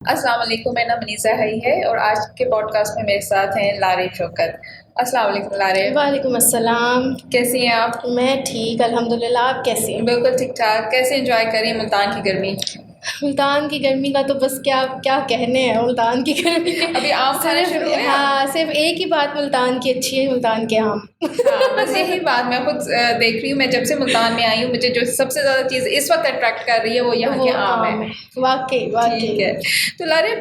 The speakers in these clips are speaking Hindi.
अस्सलाम वालेकुम, मेरा नाम अनीसा है और आज के पॉडकास्ट में मेरे साथ हैं लारे शौकत। अस्सलाम वालेकुम लारे। वालेकुम अस्सलाम। कैसी हैं आप? मैं ठीक अल्हम्दुलिल्लाह। आप कैसी हैं? बिल्कुल ठीक ठाक। कैसे एंजॉय करी मुल्तान की गर्मी? मुल्तान की गर्मी का तो बस क्या क्या कहने हैं मुल्तान की गर्मी के। अभी आम खाना सिर्फ शुरू हुए आप? हाँ, सिर्फ एक ही बात मुल्तान की अच्छी है, मुल्तान के आम। हाँ, बस यही बात मैं खुद देख रही हूँ। मैं जब से मुल्तान में आई हूँ, मुझे जो सबसे ज़्यादा चीज़ इस वक्त अट्रैक्ट कर रही है वो यहाँ वो के आम आम है। है, वाकई वाकई। ठीक है। तो लारे,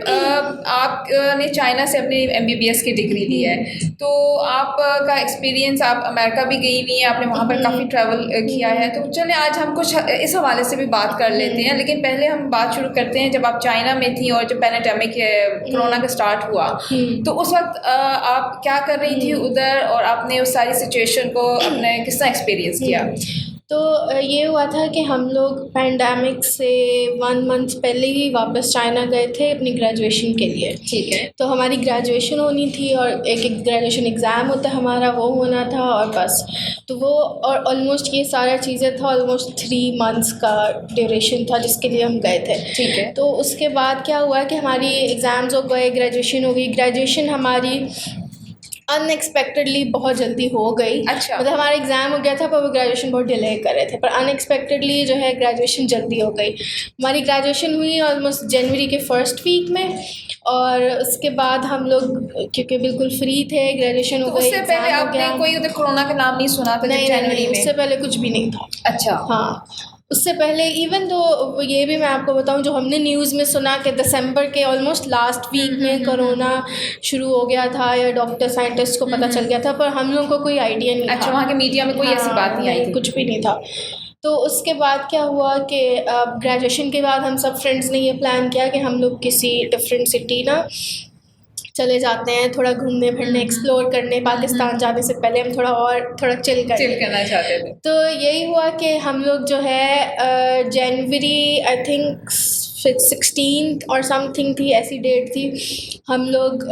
आपने चाइना से अपनी एमबीबीएस की डिग्री ली है, तो आपका एक्सपीरियंस, आप अमेरिका भी गई हुई हैं, आपने वहाँ पर काफ़ी ट्रैवल किया है, तो चलें आज हम कुछ इस हवाले से भी बात कर लेते हैं। लेकिन पहले हम बात शुरू करते हैं, जब आप चाइना में थी और जब पैंडेमिक कोरोना का स्टार्ट हुआ, तो उस वक्त आप क्या कर रही थी उधर, और आपने उस सारी सिचुएशन को अपने किस तरह एक्सपीरियंस किया? तो ये हुआ था कि हम लोग पैंडेमिक से 1 मंथ पहले ही वापस चाइना गए थे अपनी ग्रेजुएशन के लिए। ठीक है। तो हमारी ग्रेजुएशन होनी थी और एक ग्रेजुएशन एग्ज़ाम होता है हमारा, वो होना था और बस। तो वो और ऑलमोस्ट ये सारा चीज़ें था, ऑलमोस्ट 3 मंथ्स का ड्यूरेशन था जिसके लिए हम गए थे। ठीक है। तो उसके बाद क्या हुआ कि हमारी एग्ज़ाम्स हो गए, ग्रेजुएशन हो गई। ग्रेजुएशन हमारी अनएक्सपेक्टेडली बहुत जल्दी हो गई। अच्छा। मतलब हमारा एग्ज़ाम हो गया था पर वो ग्रेजुएशन बहुत डिले कर रहे थे, पर अनएक्सपेक्टेडली जो है ग्रेजुएशन जल्दी हो गई। हमारी ग्रेजुएशन हुई ऑलमोस्ट जनवरी के फर्स्ट वीक में, और उसके बाद हम लोग क्योंकि बिल्कुल फ्री थे, ग्रेजुएशन हो तो गई, उससे पहले एग्ज़ाम हो आपने गया। कोई उधर कोरोना का नाम नहीं सुना था जब नहीं नहीं जनवरी नहीं, में? उससे पहले कुछ भी नहीं था। अच्छा। हाँ, उससे पहले इवन तो ये भी मैं आपको बताऊं, जो हमने न्यूज़ में सुना कि दिसंबर के ऑलमोस्ट लास्ट वीक में कोरोना शुरू हो गया था या डॉक्टर साइंटिस्ट को पता चल गया था, पर हम लोगों को कोई आइडिया नहीं था। अच्छा, वहाँ के मीडिया में कोई ऐसी बात नहीं आई थी? कुछ भी नहीं था। तो उसके बाद क्या हुआ कि ग्रेजुएशन के बाद हम सब फ्रेंड्स ने ये प्लान किया कि हम लोग किसी डिफरेंट सिटी ना चले जाते हैं, थोड़ा घूमने फिरने, एक्सप्लोर करने। पाकिस्तान जाने से पहले हम थोड़ा चिल करना चाहते थे। तो यही हुआ कि हम लोग जो है जनवरी आई थिंक 16 और समथिंग थी, ऐसी डेट थी, हम लोग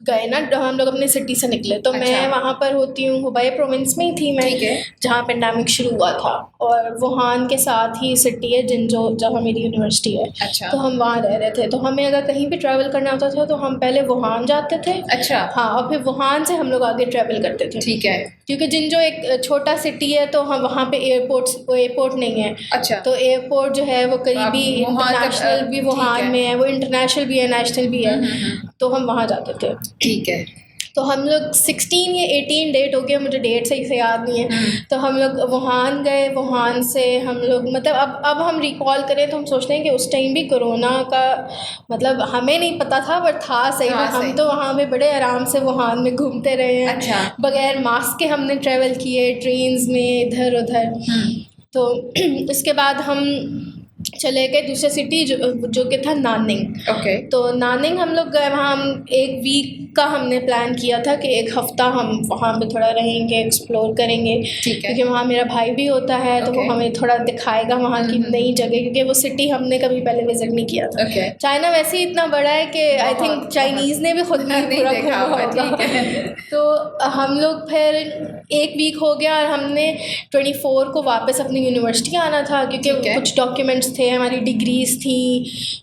गए ना, हम लोग अपने सिटी से निकले। तो अच्छा। मैं वहाँ पर होती हूँ, हुबई प्रोविंस में ही थी मैं। ठीक है। जहाँ पेंडेमिक शुरू हुआ था, और वुहान के साथ ही सिटी है जिनजो, जहाँ मेरी यूनिवर्सिटी है। अच्छा। तो हम वहाँ रह रहे थे, तो हमें अगर कहीं भी ट्रैवल करना होता था तो हम पहले वुहान जाते थे। अच्छा। हाँ, और फिर वुहान से हम लोग आगे ट्रैवल करते थे। ठीक है। क्योंकि जिनजो एक छोटा सिटी है, तो हम वहाँ पे एयरपोर्ट नहीं है। अच्छा। तो एयरपोर्ट जो है वो करीबी वुहान तक, इंटरनेशनल भी ठीक वुहान है। में है, वो इंटरनेशनल भी है, नेशनल भी है। तो हम वहाँ जाते थे। ठीक है। तो हम लोग 16 या 18 डेट हो गया, मुझे डेट सही से याद नहीं है। तो हम लोग वुहान गए, वुहान से हम लोग मतलब अब हम रिकॉल करें तो हम सोचते हैं कि उस टाइम भी कोरोना का मतलब हमें नहीं पता था, पर था सही में। हम तो वहाँ पे बड़े आराम से वुहान में घूमते रहे हैं। अच्छा। बगैर मास्क के हमने ट्रैवल किए ट्रेन्स में इधर उधर। तो उसके बाद हम चले गए दूसरे सिटी जो कि था नानिंग। ओके। तो नानिंग हम लोग गए, वहाँ हम 1 वीक का हमने प्लान किया था कि 1 हफ़्ता हम वहाँ पे थोड़ा रहेंगे, एक्सप्लोर करेंगे। ठीक है। क्योंकि वहाँ मेरा भाई भी होता है, तो वो हमें थोड़ा दिखाएगा वहाँ की नई जगह, क्योंकि वो सिटी हमने कभी पहले विजिट नहीं किया था। चाइना वैसे ही इतना बड़ा है कि आई थिंक चाइनीज़ ने भी खुद नहीं पूरा घूमा होगा। तो हम लोग फिर 1 वीक हो गया और हमने 24 को वापस अपनी यूनिवर्सिटी आना था, क्योंकि कुछ डॉक्यूमेंट्स थे, हमारी डिग्रीज थी,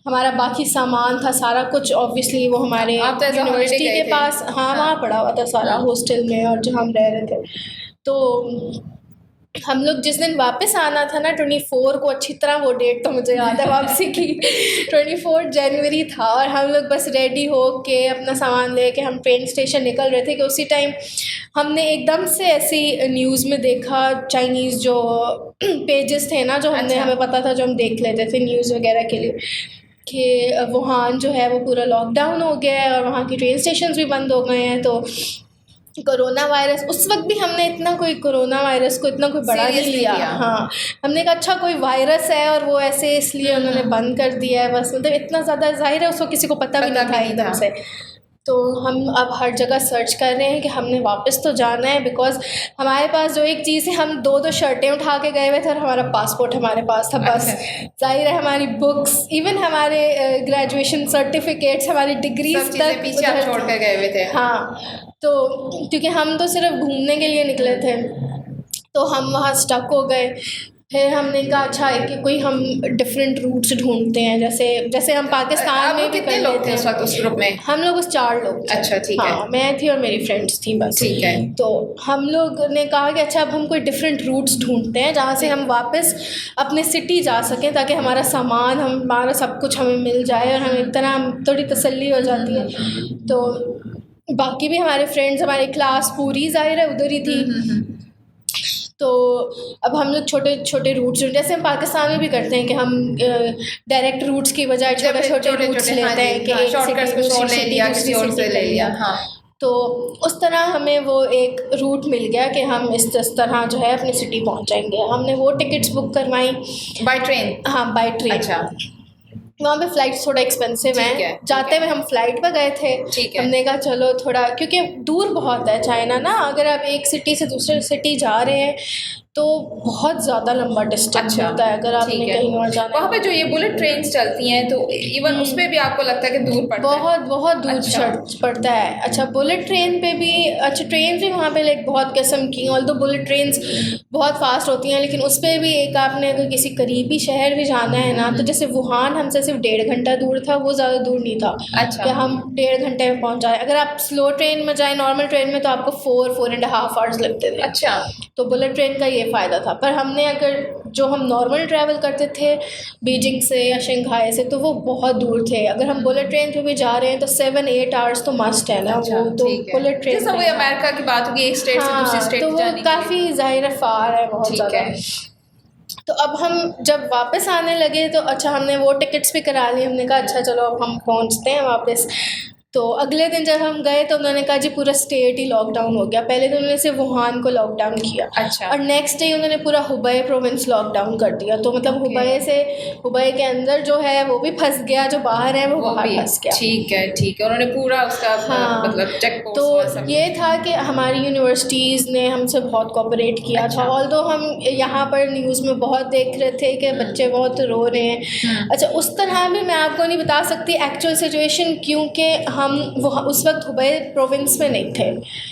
हमारा बाकी सामान था, सारा कुछ ऑब्वियसली वो हमारे यूनिवर्सिटी के पास, हाँ, वहाँ पड़ा हुआ था सारा, हॉस्टल में और जहाँ हम रह रहे थे। तो हम लोग जिस दिन वापस आना था ना, 24 को, अच्छी तरह वो डेट तो मुझे याद है वापसी की, 24 जनवरी था, और हम लोग बस रेडी हो के अपना सामान लेके हम ट्रेन स्टेशन निकल रहे थे कि उसी टाइम हमने एकदम से ऐसी न्यूज़ में देखा, चाइनीज़ जो पेजेस थे ना, जो हमें पता था, जो हम देख लेते थे न्यूज़ वगैरह के लिए, कि वुहान जो है वो पूरा लॉकडाउन हो गया है और वहाँ की ट्रेन स्टेशन भी बंद हो गए हैं। तो कोरोना वायरस, उस वक्त भी हमने कोरोना वायरस को इतना कोई बड़ा नहीं लिया। हाँ, हमने कहा अच्छा कोई वायरस है और वो ऐसे इसलिए उन्होंने बंद कर दिया है, बस। मतलब इतना ज़्यादा ज़ाहिर है उसको किसी को पता भी नहीं था एकदम से। तो हम अब हर जगह सर्च कर रहे हैं कि हमने वापस तो जाना है, बिकॉज़ हमारे पास जो एक चीज़ है, हम 2-2 शर्टें उठा के गए हुए थे और हमारा पासपोर्ट हमारे पास था, बस। ज़ाहिर है हमारी बुक्स, इवन हमारे ग्रेजुएशन सर्टिफिकेट्स, हमारी डिग्रीज तक पीछे आप छोड़ कर गए हुए थे। हाँ, तो क्योंकि हम तो सिर्फ घूमने के लिए निकले थे, तो हम वहाँ स्टक हो गए। फिर हमने कहा अच्छा है कि कोई हम डिफरेंट रूट्स ढूंढते हैं, जैसे हम पाकिस्तान में भी कितने लोग थे उस वक्त उस ग्रुप में? हम लोग उस 4 लोग थे। अच्छा, ठीक है। हाँ, मैं थी और मेरी फ्रेंड्स थी बस। ठीक है। तो हम लोग ने कहा कि अच्छा अब हम कोई डिफरेंट रूट्स ढूंढते हैं जहाँ से हम वापस अपने सिटी जा सकें, ताकि हमारा सामान हमारा सब कुछ हमें मिल जाए और हमें इतना थोड़ी तसल्ली हो जाती है। तो बाकी भी हमारे फ्रेंड्स, हमारी क्लास पूरी ज़ाहिर है उधर ही थी। तो अब हम लोग छोटे छोटे रूट्स, जैसे हम पाकिस्तान में भी करते हैं कि हम डायरेक्ट रूट्स की बजाय छोटे छोटे रूट्स लेते हैं कि एक शॉर्टकट्स कुछ और ले लिया, किसी और से ले लिया। हाँ, तो उस तरह हमें वो एक रूट मिल गया कि हम इस तरह जो है अपनी सिटी पहुंच जाएंगे। हमने वो टिकट्स बुक करवाई बाय ट्रेन। हाँ, बाय ट्रेन। अच्छा, वहाँ पे फ़्लाइट्स थोड़ा एक्सपेंसिव हैं। जाते हुए हम फ़्लाइट पर गए थे। हमने कहा चलो थोड़ा, क्योंकि दूर बहुत है चाइना ना, अगर आप एक सिटी से दूसरे सिटी जा रहे हैं तो बहुत ज़्यादा लंबा डिस्टेंस होता है अगर आपने कहीं और जाना है। वहाँ पे जो ये बुलेट ट्रेन्स चलती हैं तो इवन उस पर भी आपको लगता है कि दूर पड़ता है? बहुत बहुत दूर पड़ता है। अच्छा, बुलेट ट्रेन पे भी, अच्छा ट्रेन भी वहाँ पे लाइक बहुत किस्म की, ऑल्दो बुलेट ट्रेन्स बहुत फास्ट होती हैं, लेकिन उस पर भी एक आपने अगर किसी करीबी शहर भी जाना है ना, तो जैसे वुहान हमसे सिर्फ 1.5 घंटा दूर था, वो ज़्यादा दूर नहीं था। अच्छा, कि हम 1.5 घंटे में पहुँच जाए। अगर आप स्लो ट्रेन में जाए, नॉर्मल ट्रेन में, तो आपको 4.5 आवर्स लगते थे। अच्छा, तो बुलेट ट्रेन का ये फ़ायदा था। पर हमने अगर जो हम नॉर्मल ट्रैवल करते थे बीजिंग से या शंघाई से, तो वो बहुत दूर थे। अगर हम बुलेट ट्रेन पे भी जा रहे हैं तो 7-8 आवर्स तो मस्ट है ना। अच्छा, वो तो बुलेट ट्रेन, जैसे वही अमेरिका की बात होगी, एक स्टेट से दूसरी स्टेट तो वो काफ़ी ज़ाहिर फार है बहुत ज़्यादा। तो अब हम जब वापस आने लगे तो अच्छा हमने वो टिकट्स भी करा ली। हमने कहा अच्छा चलो अब हम पहुंचते हैं वापस। तो अगले दिन जब हम गए तो उन्होंने कहा जी पूरा स्टेट ही लॉकडाउन हो गया। पहले तो उन्होंने सिर्फ वुहान को लॉकडाउन किया। अच्छा। और नेक्स्ट डे उन्होंने पूरा हुबई प्रोविंस लॉकडाउन कर दिया। तो मतलब हुबई के अंदर जो है वो भी फंस गया, जो बाहर है वो बाहर फंस गया। ठीक है, ठीक है। उन्होंने पूरा उसका मतलब चेक पोस्ट। तो ये था कि हमारी यूनिवर्सिटीज़ ने हमसे बहुत कोऑपरेट किया था। ऑल्दो हम यहाँ पर न्यूज़ में बहुत देख रहे थे कि बच्चे बहुत रो रहे हैं। अच्छा, उस तरह भी मैं आपको नहीं बता सकती एक्चुअल सिचुएशन, क्योंकि हम वो उस वक्त हुबई प्रोविंस में नहीं थे।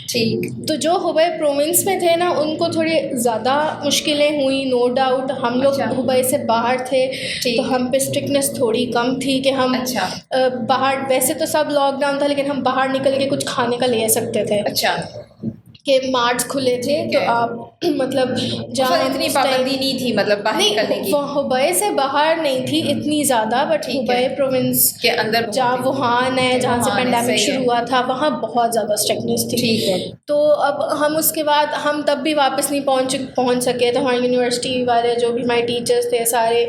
ठीक। तो जो हुबई प्रोविंस में थे ना, उनको थोड़ी ज़्यादा मुश्किलें हुई, नो डाउट। हम लोग हुबई से बाहर थे तो हम पे स्ट्रिक्टनेस थोड़ी कम थी कि हम बाहर, वैसे तो सब लॉकडाउन था लेकिन हम बाहर निकल के कुछ खाने का ले सकते थे। अच्छा, के मार्ट्स खुले थे तो आप मतलब जहाँ इतनी पाबंदी नहीं थी, मतलब बाहर निकलने की। हुबई से बाहर नहीं थी इतनी ज़्यादा, बट हुबई प्रोविंस के अंदर जहाँ वुहान है, जहाँ से पेंडेमिक शुरू हुआ था, वहाँ बहुत ज़्यादा स्ट्रिक्टनेस थी। ठीक है। तो अब हम उसके बाद हम तब भी वापस नहीं पहुँच सके। तो हमारी यूनिवर्सिटी वाले जो भी हमारे टीचर्स थे सारे,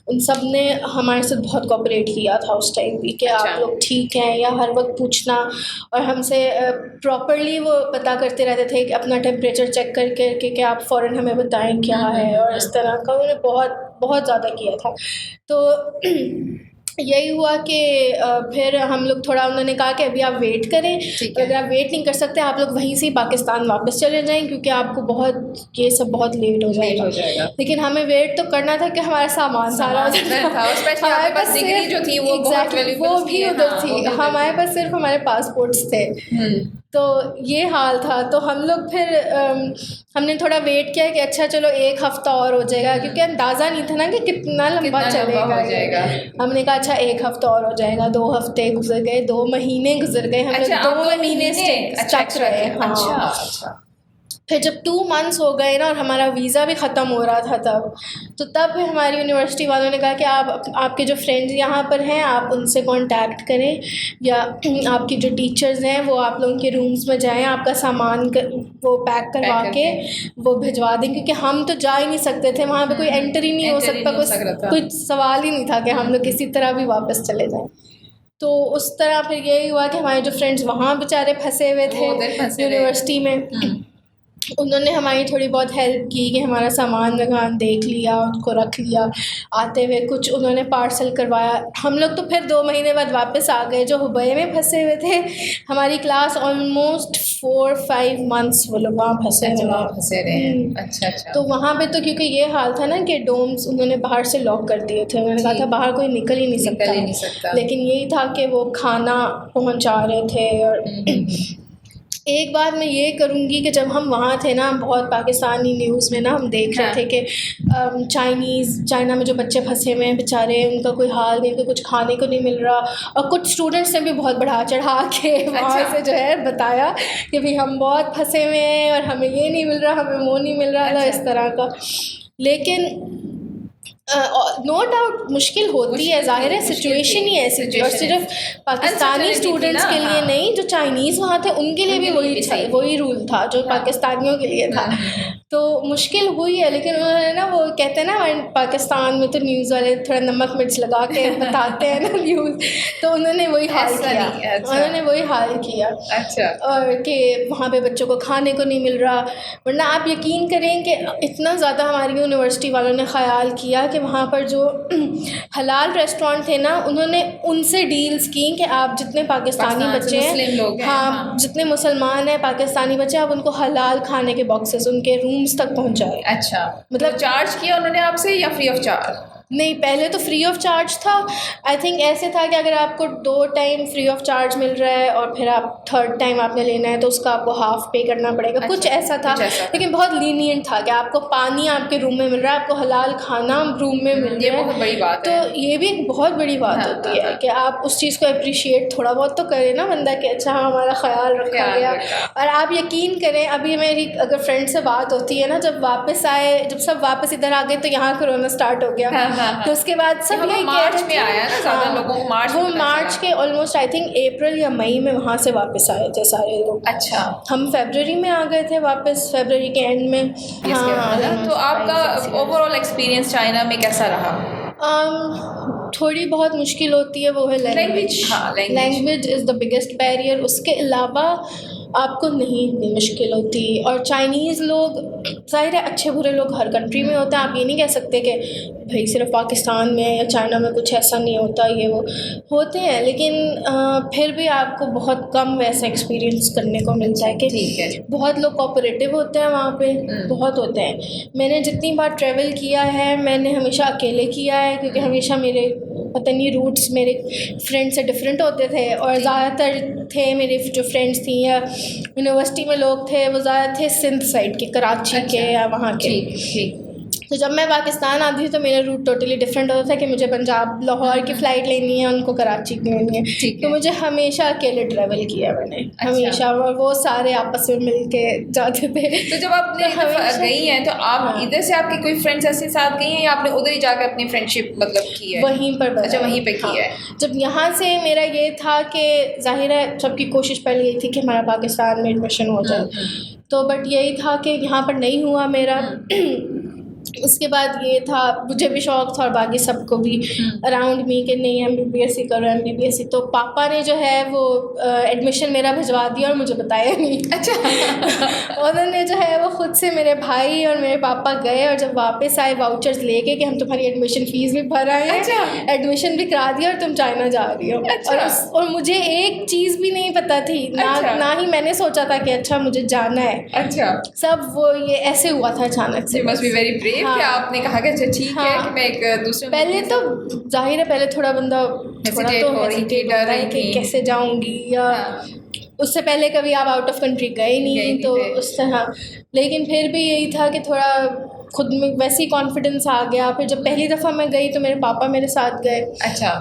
उन सब ने हमारे साथ बहुत कोऑपरेट किया था उस टाइम भी कि आप लोग ठीक हैं, या हर वक्त पूछना और हमसे प्रॉपरली वो पता करते रहते थे कि अपना टेम्परेचर चेक करके कि आप फ़ौरन हमें बताएं क्या है, और इस तरह का उन्होंने बहुत बहुत ज़्यादा किया था। तो यही हुआ कि फिर हम लोग थोड़ा, उन्होंने कहा कि अभी आप वेट करें, अगर आप वेट नहीं कर सकते आप लोग वहीं से पाकिस्तान वापस चले जाएं, क्योंकि आपको बहुत ये सब बहुत लेट हो जाएगा। लेकिन हमें वेट तो करना था कि हमारा सामान सारा हमारे पास डिग्री जो थी वो वो भी उधर थी, हमारे पास सिर्फ हमारे पासपोर्ट्स थे। तो ये हाल था। तो हम लोग फिर हमने थोड़ा वेट किया कि अच्छा चलो 1 हफ़्ता और हो जाएगा, क्योंकि अंदाज़ा नहीं था ना कि कितना लंबा चलेगा। हमने कहा अच्छा 1 हफ़्ता और हो जाएगा। 2 हफ्ते गुजर गए, 2 महीने गुजर गए, हम लोग 2 महीने स्टक रहे। अच्छा। फिर जब 2 मंथ्स हो गए ना और हमारा वीज़ा भी ख़त्म हो रहा था तब फिर हमारी यूनिवर्सिटी वालों ने कहा कि आपके जो फ्रेंड्स यहाँ पर हैं आप उनसे कांटेक्ट करें, या आपकी जो टीचर्स हैं वो आप लोगों के रूम्स में जाएं, आपका सामान वो पैक करवा के वो भिजवा दें, क्योंकि हम तो जा ही नहीं सकते थे वहाँ पे, कोई एंटर ही नहीं हो सकता, कोई सवाल ही नहीं था कि हम लोग किसी तरह भी वापस चले जाएँ। तो उस तरह फिर यही हुआ कि हमारे जो फ्रेंड्स वहाँ बेचारे फंसे हुए थे यूनिवर्सिटी में, उन्होंने हमारी थोड़ी बहुत हेल्प की कि हमारा सामान वगैरह देख लिया, उसको रख लिया। आते हुए कुछ उन्होंने पार्सल करवाया। हम लोग तो फिर 2 महीने बाद वापस आ गए। जो हुबई में फंसे हुए थे हमारी क्लास ऑलमोस्ट 4-5 मंथ्स वो लोग वहाँ फंसे रहे। अच्छा। तो वहाँ पे तो क्योंकि ये हाल था ना कि डोम्स उन्होंने बाहर से लॉक कर दिए थे, उन्होंने कहा था बाहर कोई निकल ही नहीं सकता। लेकिन यही था कि वो खाना पहुँचा रहे थे और एक बार मैं ये करूँगी कि जब हम वहाँ थे ना, बहुत पाकिस्तानी न्यूज़ में ना हम देख रहे थे कि चाइना में जो बच्चे फंसे हुए हैं बेचारे, उनका कोई हाल नहीं, उनको कुछ खाने को नहीं मिल रहा, और कुछ स्टूडेंट्स ने भी बहुत बढ़ा चढ़ा के वहाँ से जो है बताया कि भाई हम बहुत फंसे हुए हैं और हमें ये नहीं मिल रहा, हमें वो नहीं मिल रहा था, इस तरह का। लेकिन नो डाउट मुश्किल होती है, ज़ाहिर है, सिचुएशन ही ऐसी थी, और सिर्फ पाकिस्तानी स्टूडेंट्स के लिए नहीं, जो चाइनीज़ वहाँ थे उनके लिए भी वही रूल था जो पाकिस्तानियों के लिए था। तो मुश्किल हुई है, लेकिन उन्होंने ना, वो कहते हैं ना पाकिस्तान में तो न्यूज़ वाले थोड़ा नमक मिर्च लगा के बताते हैं ना न्यूज़, तो उन्होंने वही हाल किया। उन्होंने वही हाल किया। अच्छा। और कि वहाँ पे बच्चों को खाने को नहीं मिल रहा, वरना आप यकीन करें कि इतना ज़्यादा हमारी यूनिवर्सिटी वालों ने ख़याल किया कि वहाँ पर जो हलाल रेस्टोरेंट थे ना, उन्होंने उनसे डील्स की कि आप जितने पाकिस्तानी बच्चे हैं, हाँ, जितने मुसलमान हैं पाकिस्तानी बच्चे, आप उनको हलाल खाने के बॉक्सेस उनके रूम्स तक पहुँचाए। अच्छा, मतलब चार्ज किया उन्होंने आपसे या फ्री ऑफ चार्ज? नहीं, पहले तो फ्री ऑफ चार्ज था। आई थिंक ऐसे था कि अगर आपको 2 टाइम फ्री ऑफ चार्ज मिल रहा है और फिर आप 3rd टाइम आपने लेना है तो उसका आपको हाफ पे करना पड़ेगा। अच्छा, कुछ ऐसा था, लेकिन बहुत लीनियंट था कि आपको पानी आपके रूम में मिल रहा है, आपको हलाल खाना रूम में मिल रहा है। ये बहुत बड़ी बात है। तो ये भी एक बहुत बड़ी बात होती है कि आप उस चीज़ को अप्रिशिएट थोड़ा बहुत तो करें ना बंदा, कि अच्छा हमारा ख्याल रखा गया। और आप यकीन करें, अभी मेरी अगर फ्रेंड से बात होती है ना, जब वापस आए, जब सब वापस इधर आ गए तो यहाँ कोरोना स्टार्ट हो गया। तो उसके बाद सब यही मार्च में आया ना, ज़्यादा लोगों को मार्च के ऑलमोस्ट आई थिंक अप्रैल या मई में वहाँ से वापस आए थे सारे लोग। अच्छा, हम फरवरी में आ गए थे वापस, फरवरी के एंड में। हाँ, तो आपका ओवरऑल एक्सपीरियंस चाइना में कैसा रहा? थोड़ी बहुत मुश्किल होती है, वो है language. Language is the biggest barrier. उसके अलावा आपको नहीं इतनी मुश्किल होती। और चाइनीज़ लोग, ज़ाहिर है अच्छे बुरे लोग हर कंट्री में होते हैं, आप ये नहीं कह सकते कि भाई सिर्फ पाकिस्तान में या चाइना में कुछ ऐसा नहीं होता, ये वो होते हैं, लेकिन फिर भी आपको बहुत कम वैसा एक्सपीरियंस करने को मिलता है कि बहुत लोग कोऑपरेटिव होते हैं वहाँ पे, बहुत होते हैं। मैंने जितनी बार ट्रैवल किया है, मैंने हमेशा अकेले किया है, क्योंकि हमेशा मेरे पता नहीं रूट्स मेरे फ्रेंड से डिफरेंट होते थे, और ज़्यादातर थे मेरे जो फ्रेंड्स थी या यूनिवर्सिटी में लोग थे, वो ज़्यादा थे सिंध साइड के, कराची के या वहाँ के। तो जब मैं पाकिस्तान आती थी तो मेरा रूट टोटली डिफरेंट होता था कि मुझे पंजाब लाहौर की फ़्लाइट लेनी है, उनको कराची की लेनी है। तो मुझे हमेशा अकेले ट्रैवल किया मैंने। अच्छा। हमेशा, और वो सारे आपस में मिल के जाते थे। तो जब आप गई हैं तो आप इधर से आपके कोई फ्रेंड्स ऐसे साथ गई हैं या आपने उधर ही जाकर अपनी फ्रेंडशिप मतलब की है? वहीं पर। अच्छा, वहीं पे की है। जब यहाँ से मेरा ये था कि ज़ाहिर है सबकी कोशिश पहले यही थी कि हमारा पाकिस्तान में एडमिशन हो जाए, तो बट यही था कि यहाँ पर नहीं हुआ मेरा। उसके बाद ये था, मुझे भी शौक़ था और बाकी सबको भी अराउंड मी कि नहीं MBBS ही करो, MBBS ही। तो पापा ने जो है वो एडमिशन मेरा भिजवा दिया और मुझे बताया नहीं। अच्छा। उन्होंने जो है वो ख़ुद से, मेरे भाई और मेरे पापा गए, और जब वापस आए वाउचर्स लेके कि हम तुम्हारी एडमिशन फ़ीस भी भर आए हैं। अच्छा। एडमिशन भी करा दिया और तुम चाइना जा रही हो। अच्छा। और मुझे एक चीज़ भी नहीं पता थी, ना ही मैंने सोचा था कि अच्छा मुझे जाना है। अच्छा। सब वो ये ऐसे हुआ था अचानक से। मस्ट बी वेरी ब्रेव कि आपने कहा कि अच्छा ठीक है कि मैं एक दूसरे, पहले तो जाहिर है पहले थोड़ा बंदा हेजिटेट हो रहा है कि कैसे जाऊंगी, या उससे पहले कभी आप आउट ऑफ कंट्री गए नहीं तो उस तरह। लेकिन फिर भी यही था कि थोड़ा खुद में वैसे ही कॉन्फिडेंस आ गया। फिर जब पहली दफ़ा मैं गई तो मेरे पापा मेरे साथ गए। अच्छा।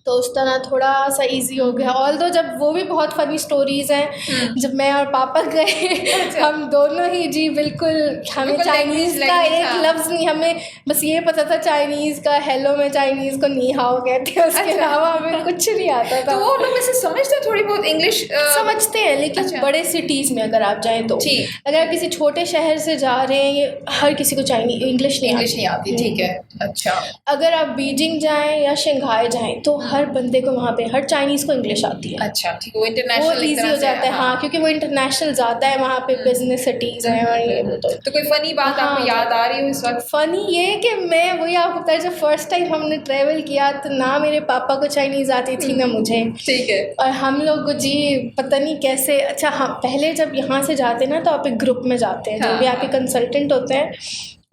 तो उस तरह थोड़ा सा इजी हो गया। ऑल्दो जब वो भी बहुत फ़नी स्टोरीज़ हैं, जब मैं और पापा गए हम दोनों ही जी बिल्कुल, हमें चाइनीज़ का एक लफ्ज़ नहीं, हमें बस ये पता था चाइनीज़ का हेलो में चाइनीज़ को नी हाओ कहते हैं, उसके अलावा हमें कुछ नहीं आता था। तो वो लोग वैसे समझते हैं थोड़ी बहुत इंग्लिश? समझते हैं, लेकिन बड़े सिटीज़ में अगर आप जाएँ तो। अगर आप किसी छोटे शहर से जा रहे हैं, ये हर किसी को चाइनीज़ इंग्लिश नहीं आती। ठीक है। अच्छा। अगर आप बीजिंग जाएँ या शंघाई जाएँ तो हर बंदे को वहाँ पे हर चाइनीज़ को इंग्लिश आती है। अच्छा, ठीक है। वो इंटरनेशनल, वो ईजी हो जाता है। हाँ, क्योंकि वो इंटरनेशनल ज़्यादा है वहाँ पे, बिजनेस सिटीज़ हैं और ये वो। तो कोई फ़नी बात आपको याद आ रही हो इस वक्त? फ़नी ये कि मैं वही आपको बता, जब फर्स्ट टाइम हमने ट्रैवल किया तो ना मेरे पापा को चाइनीज़ आती थी ना मुझे। ठीक है। और हम लोग को जी पता नहीं कैसे, अच्छा हाँ, पहले जब यहाँ से जाते ना तो आप एक ग्रुप में जाते हैं, जो भी आपके कंसल्टेंट होते हैं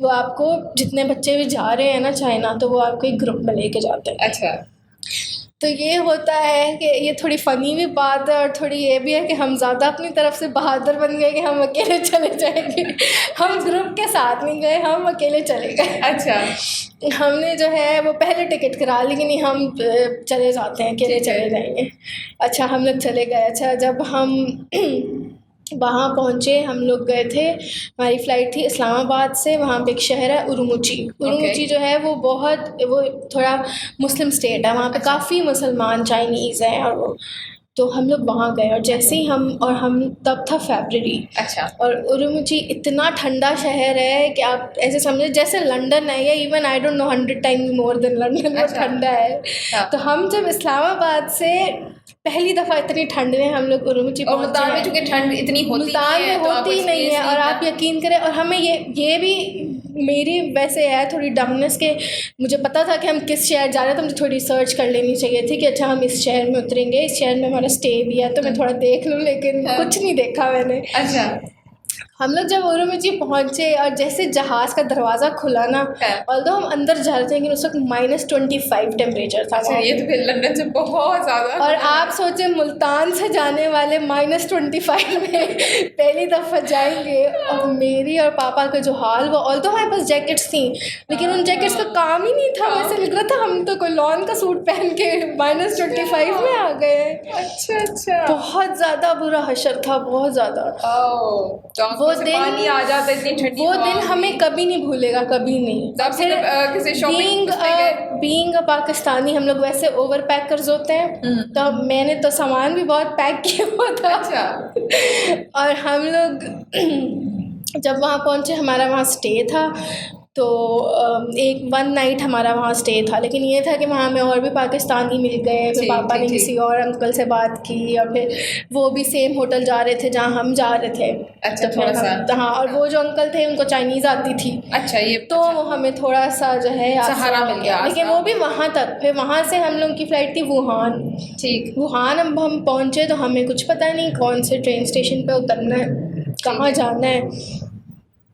वो आपको, जितने बच्चे भी जा रहे हैं ना चाइना, तो वो आपको एक ग्रुप में लेके जाते हैं। अच्छा। तो ये होता है कि ये थोड़ी फ़नी भी बात है और थोड़ी ये भी है कि हम ज़्यादा अपनी तरफ से बहादुर बन गए कि हम अकेले चले जाएंगे। हम ग्रुप के साथ नहीं गए, हम अकेले चले गए। अच्छा, हमने जो है वो पहले टिकट करा ली कि नहीं हम चले जाते हैं, अकेले चले जाएंगे। अच्छा हम लोग चले गए। अच्छा जब हम वहाँ पहुँचे, हम लोग गए थे, हमारी फ़्लाइट थी इस्लामाबाद से, वहाँ पे एक शहर है उरुमुची जो है वो वो थोड़ा मुस्लिम स्टेट है, वहाँ पे काफ़ी मुसलमान चाइनीज़ हैं और वो, तो हम लोग वहाँ गए और जैसे ही हम तब था फरवरी। अच्छा, और उरुमुची इतना ठंडा शहर है कि आप ऐसे समझे जैसे लंदन है, या even I don't know 100 times more than London, वो ठंडा है। तो हम जब इस्लामाबाद से पहली दफ़ा इतनी ठंड में हम लोग उरुमुची पहुंचे, मुल्तान में चूँकि ठंड इतनी मुल्तान में होती नहीं है। और आप यकीन करें, और हमें ये भी मेरी वैसे है थोड़ी डमनेस के मुझे पता था कि हम किस शहर जा रहे हैं, तो मुझे थोड़ी रिसर्च कर लेनी चाहिए थी कि अच्छा हम इस शहर में उतरेंगे, इस शहर में हमारा स्टे भी है, तो मैं थोड़ा देख लूँ, लेकिन कुछ नहीं देखा मैंने। अच्छा, हम लोग जब उरुमुची पहुँचे और जैसे जहाज़ का दरवाज़ा खुला ना, ऑल्दो हम अंदर जा रहे थे लेकिन उस वक्त -25 टेम्परेचर था। अच्छा, ये तो फिर लंदन से बहुत ज़्यादा। और आप सोचें मुल्तान से जाने वाले -25 में पहली दफ़ा जाएंगे, और मेरी और पापा का जो हाल, वो ऑल्दो हमारे पास जैकेट्स थी लेकिन उन जैकेट्स का काम ही नहीं था। वैसे लग रहा था हम तो कोई लॉन का सूट पहन के -25 में आ गए। अच्छा अच्छा, बहुत ज़्यादा बुरा हशर था, बहुत ज़्यादा। वो दिन पानी आ जाता है, इतनी ठंडी वो दिन हमें कभी नहीं भूलेगा, कभी नहीं। तब फिर किसी शॉपिंग बीइंग अ पाकिस्तानी हम लोग वैसे ओवर पैकर्स होते हैं, तो मैंने तो सामान भी बहुत पैक किया हुआ था। अच्छा, और हम लोग जब वहाँ पहुँचे, हमारा वहाँ स्टे था, तो एक 1 नाइट हमारा वहाँ स्टे था, लेकिन ये था कि वहाँ हमें और भी पाकिस्तानी मिल गए। फिर पापा ने किसी और अंकल से बात की और फिर वो भी सेम होटल जा रहे थे जहाँ हम जा रहे थे। अच्छा, तो थोड़ा सा हाँ, और वो जो अंकल थे उनको चाइनीज़ आती थी। अच्छा, ये तो हमें थोड़ा सा जो है सहारा मिल गया, लेकिन वो भी वहाँ तक। फिर वहाँ से हम लोग की फ़्लाइट थी वुहान। ठीक, वुहान हम पहुँचे तो हमें कुछ पता नहीं कौन से ट्रेन स्टेशन पे उतरना है, कहाँ जाना है।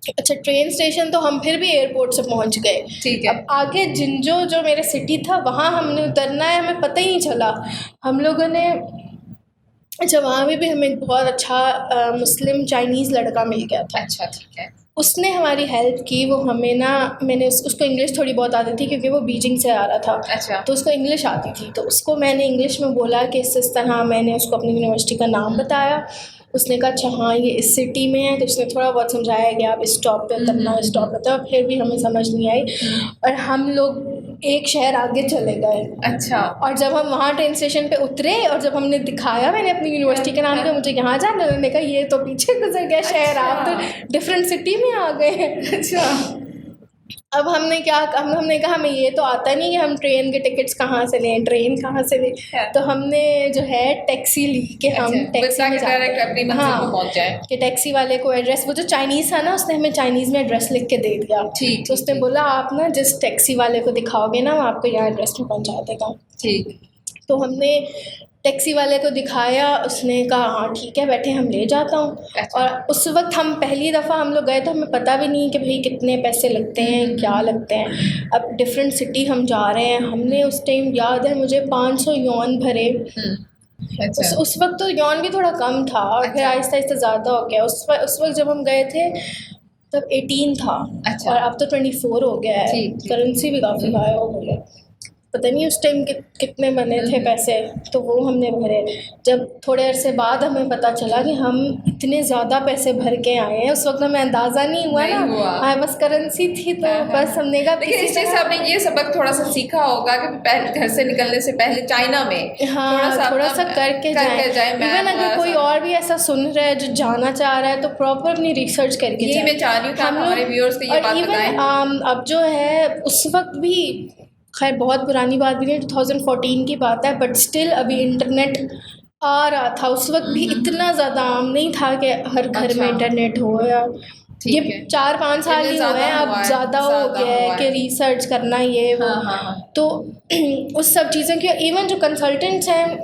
अच्छा, ट्रेन स्टेशन तो हम फिर भी एयरपोर्ट से पहुंच गए। ठीक है। अब आगे जिंजो जो मेरा सिटी था, वहाँ हमने उतरना है, हमें पता ही नहीं चला। हम लोगों ने अच्छा, वहाँ भी हमें एक बहुत अच्छा मुस्लिम चाइनीज़ लड़का मिल गया था। अच्छा, ठीक है। उसने हमारी हेल्प की। वो हमें ना, मैंने उसको इंग्लिश थोड़ी बहुत आती थी क्योंकि वो बीजिंग से आ रहा था। अच्छा, तो उसको इंग्लिश आती थी, तो उसको मैंने इंग्लिश में बोला कि इस तरह, मैंने उसको अपनी यूनिवर्सिटी का नाम बताया। उसने कहा अच्छा हाँ ये इस सिटी में है, तो उसने थोड़ा बहुत समझाया कि आप इस स्टॉप पे उतरना, इस स्टॉप पे, तो फिर भी हमें समझ नहीं आई और हम लोग एक शहर आगे चले गए। अच्छा, और जब हम वहाँ ट्रेन स्टेशन पे उतरे और जब हमने दिखाया, मैंने अपनी यूनिवर्सिटी के नाम पे, मुझे यहाँ जाना है, उन्होंने कहा ये तो पीछे गुजर गया शहर, आप तो डिफरेंट सिटी में आ गए हैं। अच्छा, अब हमने कहा हमें ये तो आता नहीं कि हम ट्रेन के टिकट्स कहाँ से लें, ट्रेन कहाँ से लें। तो हमने जो है टैक्सी ली कि हम टैक्सी में डायरेक्ट अपनी मंजिल को पहुँच जाए। कि टैक्सी वाले को एड्रेस, वो जो चाइनीज़ था ना, उसने हमें चाइनीज़ में एड्रेस लिख के दे दिया। ठीक, तो उसने बोला आप ना जिस टैक्सी वाले को दिखाओगे ना, वो आपको यहाँ एड्रेस में पहुँचा देगा। ठीक, तो हमने टैक्सी वाले को दिखाया, उसने कहा हाँ ठीक है बैठे, हम ले जाता हूँ। अच्छा। और उस वक्त हम पहली दफ़ा हम लोग गए तो हमें पता भी नहीं कि भाई कितने पैसे लगते हैं, क्या लगते हैं। अब डिफरेंट सिटी हम जा रहे हैं, हमने उस टाइम याद है मुझे 500 यौन भरे। अच्छा। उस वक्त तो यौन भी थोड़ा कम था और फिर आहिस्ता आहिस्ता ज़्यादा हो गया। उस वक्त जब हम गए थे तब 18 था। अच्छा। और अब तो 24 हो गया है। करेंसी भी काफ़ी हाई हो गई है। पता नहीं उस टाइम कितने बने थे पैसे, तो वो हमने भरे। जब थोड़े अरसे बाद हमें पता चला कि हम इतने ज़्यादा पैसे भर के आए हैं, उस वक्त हमें अंदाज़ा नहीं हुआ ना, हमारे बस करेंसी थी तो बस हमने कहा। लेकिन इस चीज़ से आपने ये सबक थोड़ा सा सीखा होगा कि पहले घर से निकलने से पहले चाइना में थोड़ा सा करके जाए। इवन अगर कोई और भी ऐसा सुन रहा है जो जाना चाह रहा है तो प्रॉपर अपनी रिसर्च करके जाए। मैं चाह रही हूँ कि हमारे व्यूअर्स को ये बात बताएं। अब जो है उस वक्त भी, खैर बहुत पुरानी बात भी नहीं, 2014 की बात है, बट स्टिल अभी इंटरनेट आ रहा था। उस वक्त भी इतना ज़्यादा आम नहीं था कि हर घर में इंटरनेट हो। या ये 4-5 साल ही हुए हैं, अब ज़्यादा हो गया है कि रिसर्च करना ये वो। तो उस सब चीज़ों की, इवन जो कंसल्टेंट्स हैं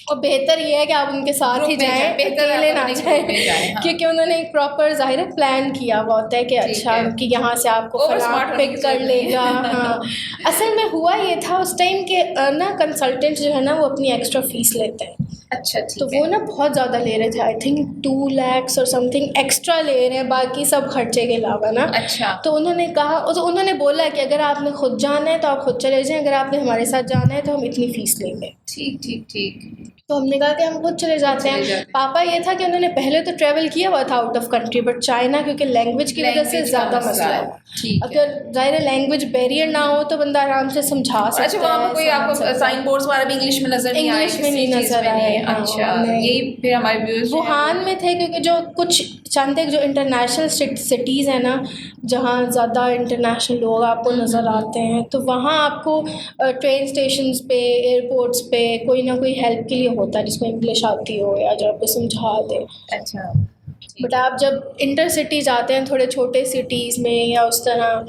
और बेहतर ये है कि आप उनके साथ ही जाएं, अकेले ना जाएं, क्योंकि उन्होंने एक प्रॉपर ज़ाहिर है प्लान किया हुआ होता है कि अच्छा कि यहाँ से आपको फलां पिक कर लेगा। हाँ, असल में हुआ ये था उस टाइम के ना कंसल्टेंट जो है ना वो अपनी एक्स्ट्रा फीस लेते हैं। अच्छा, तो वो ना बहुत ज़्यादा ले रहे थे, आई थिंक 2 lakhs और समथिंग एक्स्ट्रा ले रहे हैं बाकी सब खर्चे के अलावा ना। अच्छा। तो उन्होंने कहा, तो उन्होंने बोला कि अगर आपने खुद जाना है तो आप खुद चले जाएं, अगर आपने हमारे साथ जाना है तो हम इतनी फ़ीस लेंगे। ठीक ठीक ठीक। तो हमने कहा कि हम खुद चले जाते हैं। पापा ये था कि उन्होंने पहले तो ट्रैवल किया हुआ था out of country, but China क्योंकि लैंग्वेज की वजह से ज़्यादा मसला है। अगर ज़ाहिर लैंग्वेज बैरियर ना हो तो बंदा आराम से समझा सकता है। अच्छा, वहाँ पर कोई आपको साइन बोर्ड्स वगैरह भी इंग्लिश में नज़र नहीं आए? इंग्लिश में नहीं नज़र आए। अच्छा, यही फिर हमारे व्यूअर्स वुहान में थे, क्योंकि जो कुछ चंद एक जो इंटरनेशनल सिटीज़ हैं ना जहाँ ज़्यादा इंटरनेशनल लोग आपको नज़र आते हैं, तो वहाँ आपको ट्रेन स्टेशंस पे, एयरपोर्ट्स पे कोई ना कोई हेल्प के लिए होता है जिसको इंग्लिश आती हो या जो आपको समझा दे। अच्छा। बट आप जब इंटर सिटी जाते हैं थोड़े छोटे सिटीज़ में या उस तरह,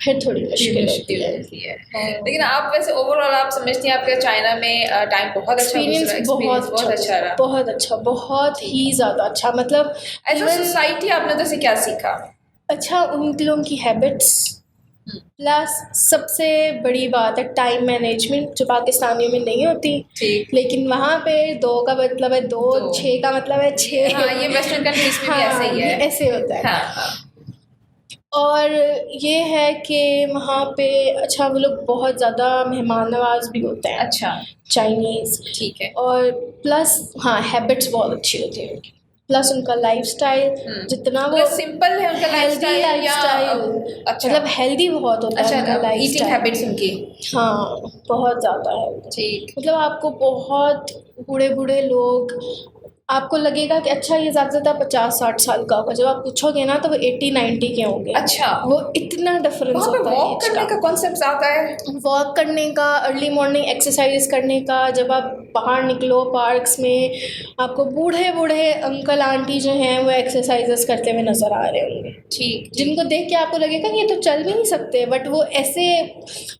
फिर थोड़ी मुश्किल होती है। लेकिन आप वैसे ओवरऑल आप समझती हैं आपका चाइना में टाइम बहुत अच्छा एक्सपीरियंस बहुत अच्छा रहा? बहुत अच्छा, बहुत ही ज़्यादा अच्छा। मतलब एज अ सोसाइटी आपने तो से क्या सीखा? अच्छा, उन लोगों की हैबिट्स, प्लस सबसे बड़ी बात है टाइम मैनेजमेंट जो पाकिस्तानियों में नहीं होती, लेकिन वहाँ पे 2 का मतलब है 2, 6 का मतलब है 6। हाँ, ये वेस्टर्न कंट्रीज में भी ऐसे ही है। ऐसे होता है। हाँ। और ये है कि वहाँ पे अच्छा वो लोग बहुत ज़्यादा मेहमान नवाज भी होते हैं। अच्छा। चाइनीज़, ठीक है। और प्लस हाँ हैबिट्स बहुत अच्छी होती है उनकी, प्लस उनका लाइफस्टाइल जितना वो सिंपल है उनका लाइफस्टाइल, मतलब हेल्दी बहुत होता है उनका लाइफस्टाइल, ईटिंग हैबिट्स उनकी। हाँ बहुत ज़्यादा है। ठीक। मतलब आपको बहुत बूढ़े बूढ़े लोग, आपको लगेगा कि अच्छा ये ज़्यादा से ज़्यादा 50-60 साल का होगा, जब आप पूछोगे ना तो वो 80-90 के होंगे। अच्छा। वो इतना डिफरेंस होता है। वॉक करने का कॉन्सेप्ट आता है, वॉक करने का, अर्ली मॉर्निंग एक्सरसाइज करने का। जब आप बाहर निकलो पार्क्स में, आपको बूढ़े बूढ़े अंकल आंटी जो हैं वो एक्सरसाइजेस करते हुए नज़र आ रहे होंगे। ठीक। जिनको देख के आपको लगेगा कि ये तो चल भी नहीं सकते, बट वो ऐसे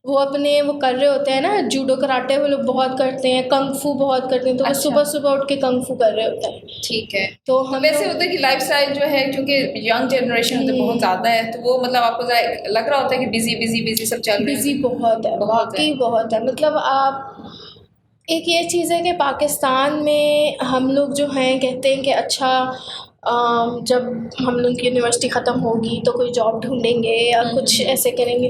वो अपने वो कर रहे होते हैं ना, जूडो कराटे वो लोग बहुत करते हैं, कंग फू बहुत करते हैं, तो वो सुबह सुबह उठ के कंग फू कर रहे होते हैं। ठीक है। तो हम वैसे होता है कि लाइफस्टाइल जो है क्योंकि यंग जनरेशन तो बहुत ज़्यादा है, तो वो मतलब आपको लग रहा होता है कि बिजी सब चल रहा है? बिजी बहुत है, वाकई बहुत है। मतलब आप एक ये चीज़ है कि पाकिस्तान में हम लोग जो हैं कहते हैं कि अच्छा जब हम लोग की यूनिवर्सिटी ख़त्म होगी तो कोई जॉब ढूंढेंगे या कुछ ऐसे करेंगे,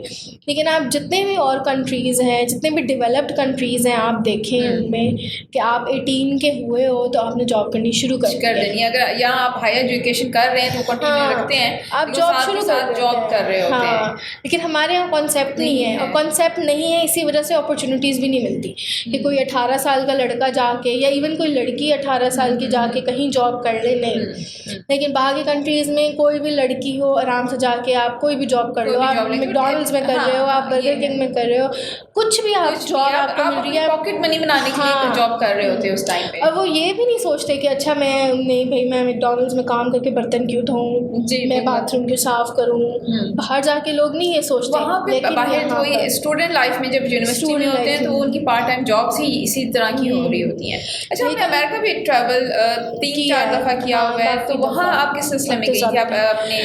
लेकिन आप जितने भी और कंट्रीज़ हैं, जितने भी डेवलप्ड कंट्रीज़ हैं, आप देखें उनमें कि आप 18 के हुए हो तो आपने जॉब करनी शुरू कर देनी। अगर यहाँ आप हायर एजुकेशन कर रहे हैं तो कंटिन्यू रखते हैं, आप जॉब शुरू जॉब कर रहे होते हैं। लेकिन हमारे यहाँ कॉन्सेप्ट नहीं है, और कॉन्सेप्ट नहीं है इसी वजह से अपॉर्चुनिटीज़ भी नहीं मिलती कि कोई 18 साल का लड़का जाके या इवन कोई लड़की 18 साल की जाके कहीं जॉब कर ले, नहीं। लेकिन बाहर की कंट्रीज़ में कोई भी लड़की हो आराम से जाके आप कोई भी जॉब कर लो, आप मैकडॉनल्ड्स में कर रहे हो, आप बर्गर किंग में कर रहे हो, कुछ भी आप जॉब आपको मिल रही है, पॉकेट मनी बनाने के लिए जॉब कर रहे होते हैं उस टाइम पे। और वो ये भी नहीं सोचते कि अच्छा मैं नहीं भाई मैं मैकडॉनल्ड्स में काम करके बर्तन क्यों धोऊं, मैं बाथरूम क्यों साफ़ करूं। बाहर जाके लोग नहीं ये सोचते। वहाँ पे बाहर कोई स्टूडेंट लाइफ में जब यूनिवर्सिटी में होते हैं तो उनकी पार्ट टाइम जॉब्स ही इसी तरह की हो रही होती हैं। अच्छा, आपने अमेरिका भी ट्रैवल 3-4 दफ़ा किया हुआ है, तो वहाँ आप किस सिलसिले में गई थी आप अपने?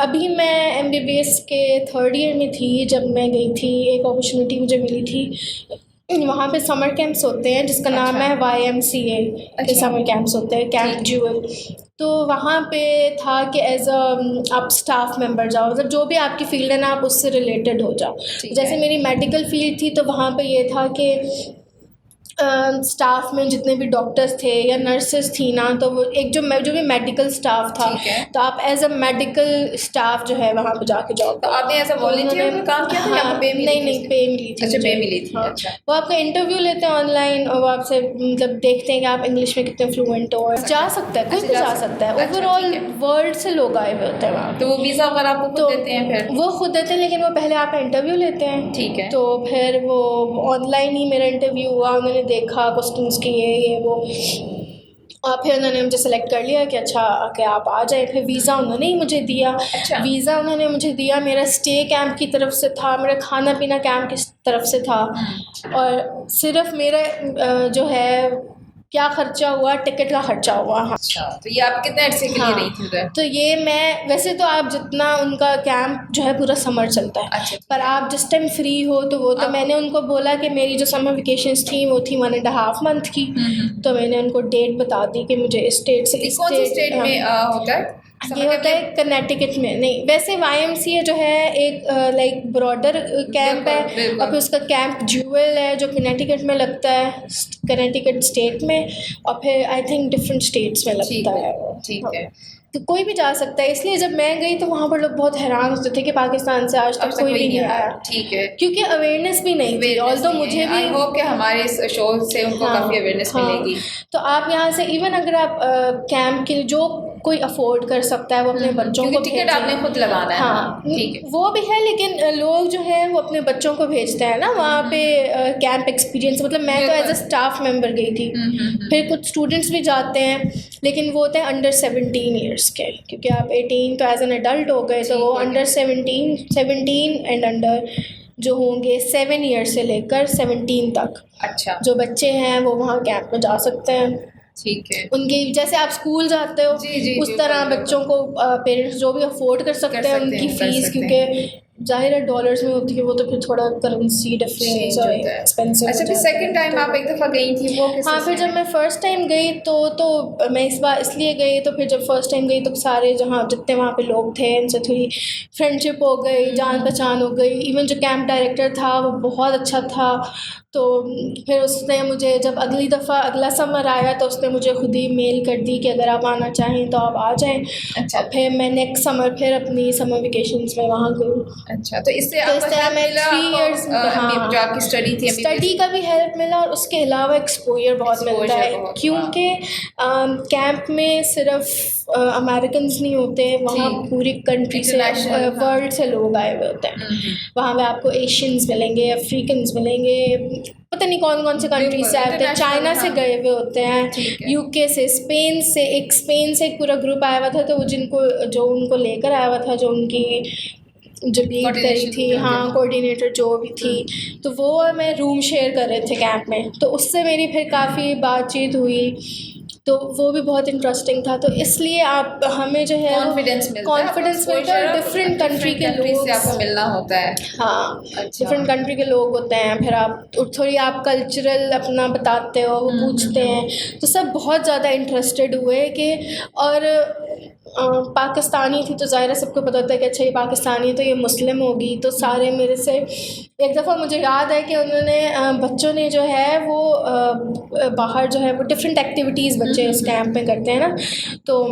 अभी मैं MBBS के 3rd ईयर में थी जब मैं गई थी, एक अपॉर्चुनिटी मुझे मिली थी। वहाँ पे समर कैंप्स होते हैं जिसका नाम है YMCA के समर कैंप्स होते हैं, कैंप ज्यूल। तो वहाँ पे था कि एज आप स्टाफ मेंबर जाओ, मतलब जो भी आपकी फील्ड है ना आप उससे रिलेटेड हो जाओ। जैसे मेरी मेडिकल फील्ड थी तो वहाँ पे ये था कि स्टाफ में जितने भी डॉक्टर्स थे या नर्सेस थी ना, तो वो एक जो भी मेडिकल स्टाफ था, तो आप एज अ मेडिकल स्टाफ जो है वहाँ पे जाके जॉब। तो आपने एज अ वॉलंटियर काम किया था? हाँ, नहीं पे मिली थी। अच्छा, पे मिली थी। अच्छा, वो आपका इंटरव्यू लेते हैं ऑनलाइन और वो आपसे मतलब देखते हैं कि आप इंग्लिश में कितने फ्लुएंट हो। जा सकता है, कोई भी जा सकता है। ओवरऑल वर्ल्ड से लोग आए हुए होते हैं वहाँ। तो वो वीज़ा वगैरह आपको खुद देते हैं? फिर वो खुद देते हैं, लेकिन वो पहले आपका इंटरव्यू लेते हैं। ठीक है। तो फिर वो ऑनलाइन ही मेरा इंटरव्यू हुआ, उन्होंने देखा क्वेश्चंस की ये वो, और फिर उन्होंने मुझे सेलेक्ट कर लिया कि अच्छा कि आप आ जाए। फिर वीज़ा उन्होंने ही मुझे दिया। अच्छा। वीज़ा उन्होंने मुझे दिया, मेरा स्टे कैंप की तरफ से था, मेरा खाना पीना कैंप की तरफ से था, और सिर्फ मेरा जो है क्या खर्चा हुआ, टिकट का खर्चा हुआ। हाँ। अच्छा, तो ये आप कितने अरसे के लिए रही थी उधर? तो ये मैं वैसे तो आप जितना उनका कैंप जो है पूरा समर चलता है। अच्छा, पर आप जिस टाइम फ्री हो तो वो तो मैंने उनको बोला कि मेरी जो समर वेकेशंस थी वो थी 1.5 मंथ की। तो मैंने उनको डेट बता दी कि मुझे इस स्टेट से इस कौन सी स्टेट में होता है? ये होता है कर्नाटक में। नहीं, वैसे YMCA जो है एक लाइक ब्रॉडर कैंप है, और फिर उसका कैंप ज्यूअल है जो कर्नाटक में लगता है, कर्नाटक स्टेट में, और फिर आई थिंक डिफरेंट स्टेट्स में लगता है। ठीक है। तो कोई भी जा सकता है, इसलिए जब मैं गई तो वहाँ पर लोग बहुत हैरान होते थे कि पाकिस्तान से आज तक कोई भी नहीं आया। ठीक है, क्योंकि अवेयरनेस भी नहीं थी। और तो मुझे भी आई होप कि हमारे इस शो से उनको काफ़ी अवेयरनेस मिलेगी। तो आप यहाँ से इवन अगर आप कैंप के लिए जो कोई अफोर्ड कर सकता है वो अपने बच्चों को टिकट आपने खुद लगाना है। हाँ, ठीक है, वो भी है, लेकिन लोग जो है वो अपने बच्चों को भेजते हैं ना वहाँ पे कैंप एक्सपीरियंस। मतलब मैं तो एज अ स्टाफ मेंबर गई थी। फिर कुछ स्टूडेंट्स भी जाते हैं, लेकिन वो होते हैं अंडर 17 ईयर्स के, क्योंकि आप 18 तो एज एन एडल्ट हो गए, तो वो अंडर 17 एंड अंडर जो होंगे 7 ईयर से लेकर 17 तक। अच्छा, जो बच्चे हैं वो वहाँ कैंप में जा सकते हैं। ठीक है। उनकी जैसे आप स्कूल जाते हो उस तरह बच्चों को पेरेंट्स जो भी अफोर्ड कर सकते हैं उनकी फ़ीस, क्योंकि ज़ाहिर है डॉलर्स में होती है वो, तो फिर थोड़ा करेंसी डिफरेंस और एक्सपेंसिव। अच्छा, फिर सेकंड टाइम आप एक दफ़ा गई थी वो हाँ, फिर जब मैं फ़र्स्ट टाइम गई तो मैं इस बार इसलिए गई, तो फिर जब फर्स्ट टाइम गई तो सारे जहाँ जितने वहाँ पे लोग थे उनसे थोड़ी फ्रेंडशिप हो गई, जान पहचान हो गई। इवन जो कैंप डायरेक्टर था वो बहुत अच्छा था। तो फिर उसने मुझे जब अगली दफ़ा अगला समर आया तो उसने मुझे खुद ही मेल कर दी कि अगर आप आना चाहें तो आप आ जाएं। अच्छा। और फिर मैं नेक्स्ट समर फिर अपनी समर वेकेशंस में वहाँ गई। अच्छा, तो इससे आपको मैं 3 इयर्स जो आपकी स्टडी थी, स्टडी का भी हेल्प मिला, और उसके अलावा एक्सपोजर बहुत मिलता है, क्योंकि कैंप में सिर्फ अमेरिकन्स नहीं होते, वहाँ पूरी कंट्री से वर्ल्ड से लोग आए हुए होते हैं। वहाँ पे आपको एशियंस मिलेंगे, अफ्रीकन्स मिलेंगे, पता नहीं कौन कौन से कंट्री से आते हैं, चाइना से गए हुए होते हैं, UK से, स्पेन से एक पूरा ग्रुप आया हुआ था। तो वो जो उनको लेकर आया हुआ था, जो उनकी जो लीड करी थी, हाँ, कोऑर्डिनेटर जो भी थी, तो वो और मैं रूम शेयर कर रहे थे कैंप में। तो उससे मेरी फिर काफ़ी बातचीत हुई, तो वो भी बहुत इंटरेस्टिंग था। तो इसलिए आप हमें जो है कॉन्फिडेंस मिलता है, डिफरेंट कंट्री के लोग से आपको मिलना होता है। हाँ, डिफरेंट कंट्री के लोग होते हैं। फिर आप थोड़ी आप कल्चरल अपना बताते हो, वो पूछते हैं, तो सब बहुत ज़्यादा इंटरेस्टेड हुए कि और पाकिस्तानी थी तो ज़ाहिर सबको पता होता है कि अच्छा ये पाकिस्तानी है तो ये मुस्लिम होगी। तो सारे मेरे से एक दफ़ा मुझे याद है कि उन्होंने बच्चों ने जो है वो बाहर जो है वो डिफरेंट एक्टिविटीज़ बच्चे उस कैंप में करते हैं ना, तो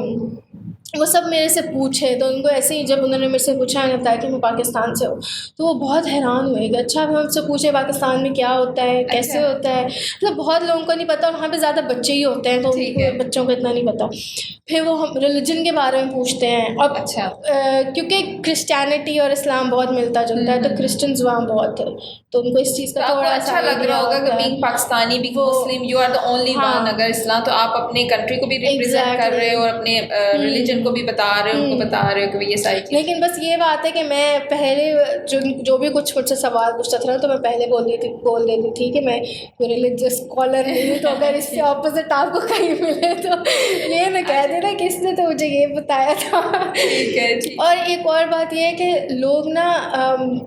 वो सब मेरे से पूछे। तो उनको ऐसे ही जब उन्होंने मेरे से पूछा ना था कि मैं पाकिस्तान से हूँ, तो वो बहुत हैरान हुए कि अच्छा हम हमसे पूछे पाकिस्तान में क्या होता है, कैसे होता है। मतलब बहुत लोगों को नहीं पता, वहाँ पे ज़्यादा बच्चे ही होते हैं तो बच्चों को इतना नहीं पता। फिर वो हम रिलीजन के बारे में पूछते हैं, और क्योंकि क्रिश्चियनिटी और इस्लाम बहुत मिलता जुलता है, तो क्रिश्चियंस वहाँ बहुत है, तो उनको इस चीज़ का थोड़ा अच्छा लग रहा होगा कि being Pakistani, being Muslim, you are the only one. अगर इस्लाम, तो आप अपने कंट्री को भी रिप्रेजेंट कर रहे हो और अपने रिलीजन को भी बता रहे हो, उनको बता रहे हो कि ये सारी चीज़। लेकिन बस ये बात है कि मैं पहले जो भी कुछ मुझसे सवाल पूछता था तो मैं पहले बोल देती थी कि मैं कोई रिलीजियस स्कॉलर नहीं हूँ, तो अगर इससे ऑपोजिट आपको कहीं मिले तो ये मैं कह देना कि इसने तो मुझे ये बताया था। ठीक है। और एक और बात ये है कि लोग ना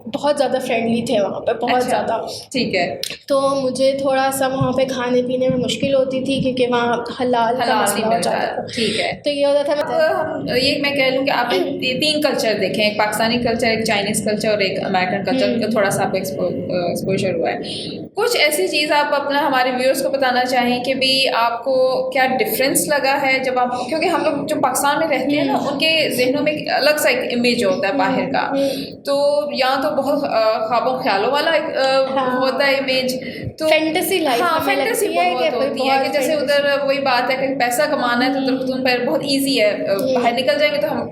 बहुत ज़्यादा फ्रेंडली थे वहाँ पे, बहुत ज़्यादा। ठीक है। तो मुझे थोड़ा सा वहाँ पे खाने पीने में मुश्किल होती थी, क्योंकि वहाँ हलाल का मसला हो जाता था। ठीक है। तो ये होता था, ये मैं कह लूँ कि आपने 3 कल्चर देखे हैं, एक पाकिस्तानी कल्चर, एक चाइनीज़ कल्चर और एक अमेरिकन कल्चर का थोड़ा सा आपको एक्सपोजर हुआ है। कुछ ऐसी चीज़ आप अपना हमारे व्यूअर्स को बताना चाहें कि भी आपको क्या डिफरेंस लगा है जब आप, क्योंकि हम लोग जो पाकिस्तान में रहते हैं ना, उनके जहनों में एक अलग सा एक इमेज होता है बाहर का, तो यहाँ तो बहुत ख्वाबों ख्यालों वाला एक होता है इमेज, तो फैंटेसी लाइफ। हाँ, फैंटेसी बहुत होती है कि जैसे उधर वही बात है कि पैसा कमाना है तो तुम पर बहुत ईजी है, बाहर निकल जाएंगे तो हम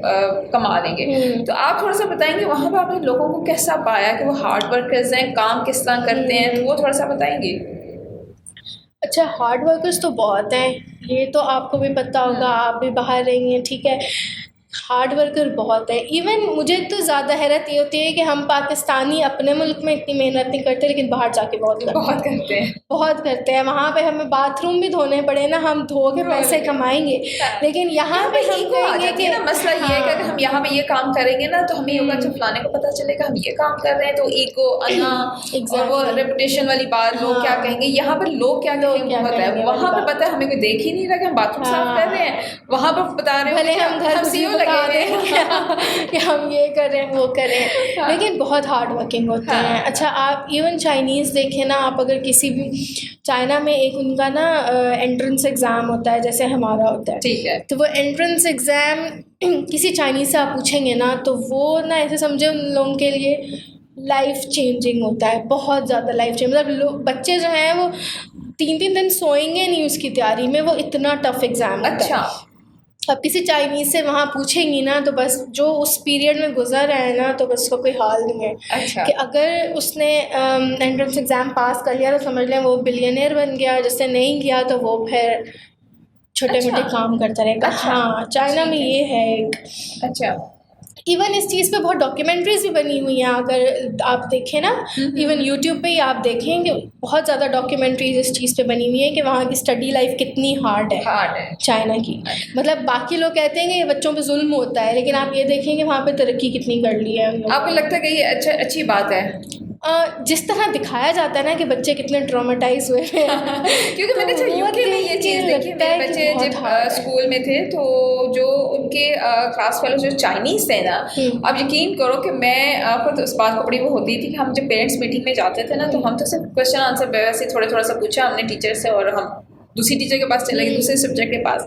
कमा लेंगे। तो आप थोड़ा सा बताएंगे वहाँ पर आपने लोगों को कैसा पाया कि वो हार्ड वर्कर्स हैं, काम किस तरह करते हैं, तो वो थोड़ा सा बताएंगे। अच्छा, हार्ड वर्कर्स तो बहुत हैं, ये तो आपको भी पता होगा, आप भी बाहर रही हैं, ठीक है। हार्ड वर्कर बहुत है। इवन मुझे तो ज़्यादा हैरत ये होती है कि हम पाकिस्तानी अपने मुल्क में इतनी मेहनत नहीं करते, लेकिन बाहर जाके बहुत करते हैं। बहुत करते हैं। वहाँ पे हमें बाथरूम भी धोने पड़े ना, हम धो के पैसे कमाएंगे, लेकिन यहाँ पे हम कहेंगे कि मसला ये है कि अगर हम यहाँ पे ये काम करेंगे ना तो हमें होगा, अच्छा फलाने को पता चलेगा हम ये काम कर रहे हैं, तो ईगो आना और वो रेपुटेशन वाली बात, लोग क्या कहेंगे। यहाँ पर लोग क्या कहेंगे, वहाँ पे पता है हमें कोई देख ही नहीं रहा कि हम बाथरूम साफ कर रहे हैं, वहाँ पर बता रहे भले हम घर बता दें कि हम ये कर रहे हैं वो कर रहे हैं, लेकिन बहुत हार्ड वर्किंग होते हैं। अच्छा, आप इवन चाइनीज़ देखें ना, आप अगर किसी भी चाइना में एक उनका ना एंट्रेंस एग्ज़ाम होता है जैसे हमारा होता है, ठीक है, तो वो एंट्रेंस एग्ज़ाम किसी चाइनीज़ से आप पूछेंगे ना तो वो ना ऐसे समझे उन लोगों के लिए लाइफ चेंजिंग होता है, बहुत ज़्यादा लाइफ चेंजिंग। मतलब बच्चे जो हैं वो 3-3 दिन सोएंगे नहीं उसकी तैयारी में, वो इतना टफ एग्ज़ाम होता है। अच्छा, अब किसी चाइनीज़ से वहाँ पूछेंगी ना तो बस जो उस पीरियड में गुजर रहा है ना तो बस उसका कोई हाल नहीं है। अच्छा, कि अगर उसने एंट्रेंस एग्ज़ाम पास कर लिया तो समझ लें वो बिलियनियर बन गया, जिसने नहीं किया तो वो फिर छोटे मोटे काम करता रहेगा। हाँ, चाइना में ये है एक। अच्छा, इवन इस चीज़ पे बहुत डॉक्यूमेंट्रीज भी बनी हुई हैं, अगर आप देखें ना, इवन यूट्यूब पे ही आप देखें कि बहुत ज़्यादा डॉक्यूमेंट्रीज इस चीज़ पे बनी हुई है कि वहाँ की स्टडी लाइफ कितनी हार्ड है चाइना की। मतलब बाकी लोग कहते हैं कि ये बच्चों पे जुल्म होता है, लेकिन आप ये देखेंगे वहाँ पे तरक्की कितनी कर ली है। आपको लगता है कि ये अच्छी बात है? जिस तरह दिखाया जाता है ना कि बच्चे कितने ट्रॉमेटाइज हुए हैं क्योंकि मैंने तो यूके में ये चीज़ देखी, मेरे बच्चे जब स्कूल में थे तो जो उनके क्लास फेलो जो चाइनीज़ थे ना, अब यकीन करो कि मैं खुद उस बात को बड़ी वो होती थी कि हम जब पेरेंट्स मीटिंग में जाते थे ना तो हम तो सिर्फ क्वेश्चन आंसर वैसे थोड़ा सा पूछा हमने टीचर से, और हम दूसरी टीचर के पास चले गए, दूसरे सब्जेक्ट के पास।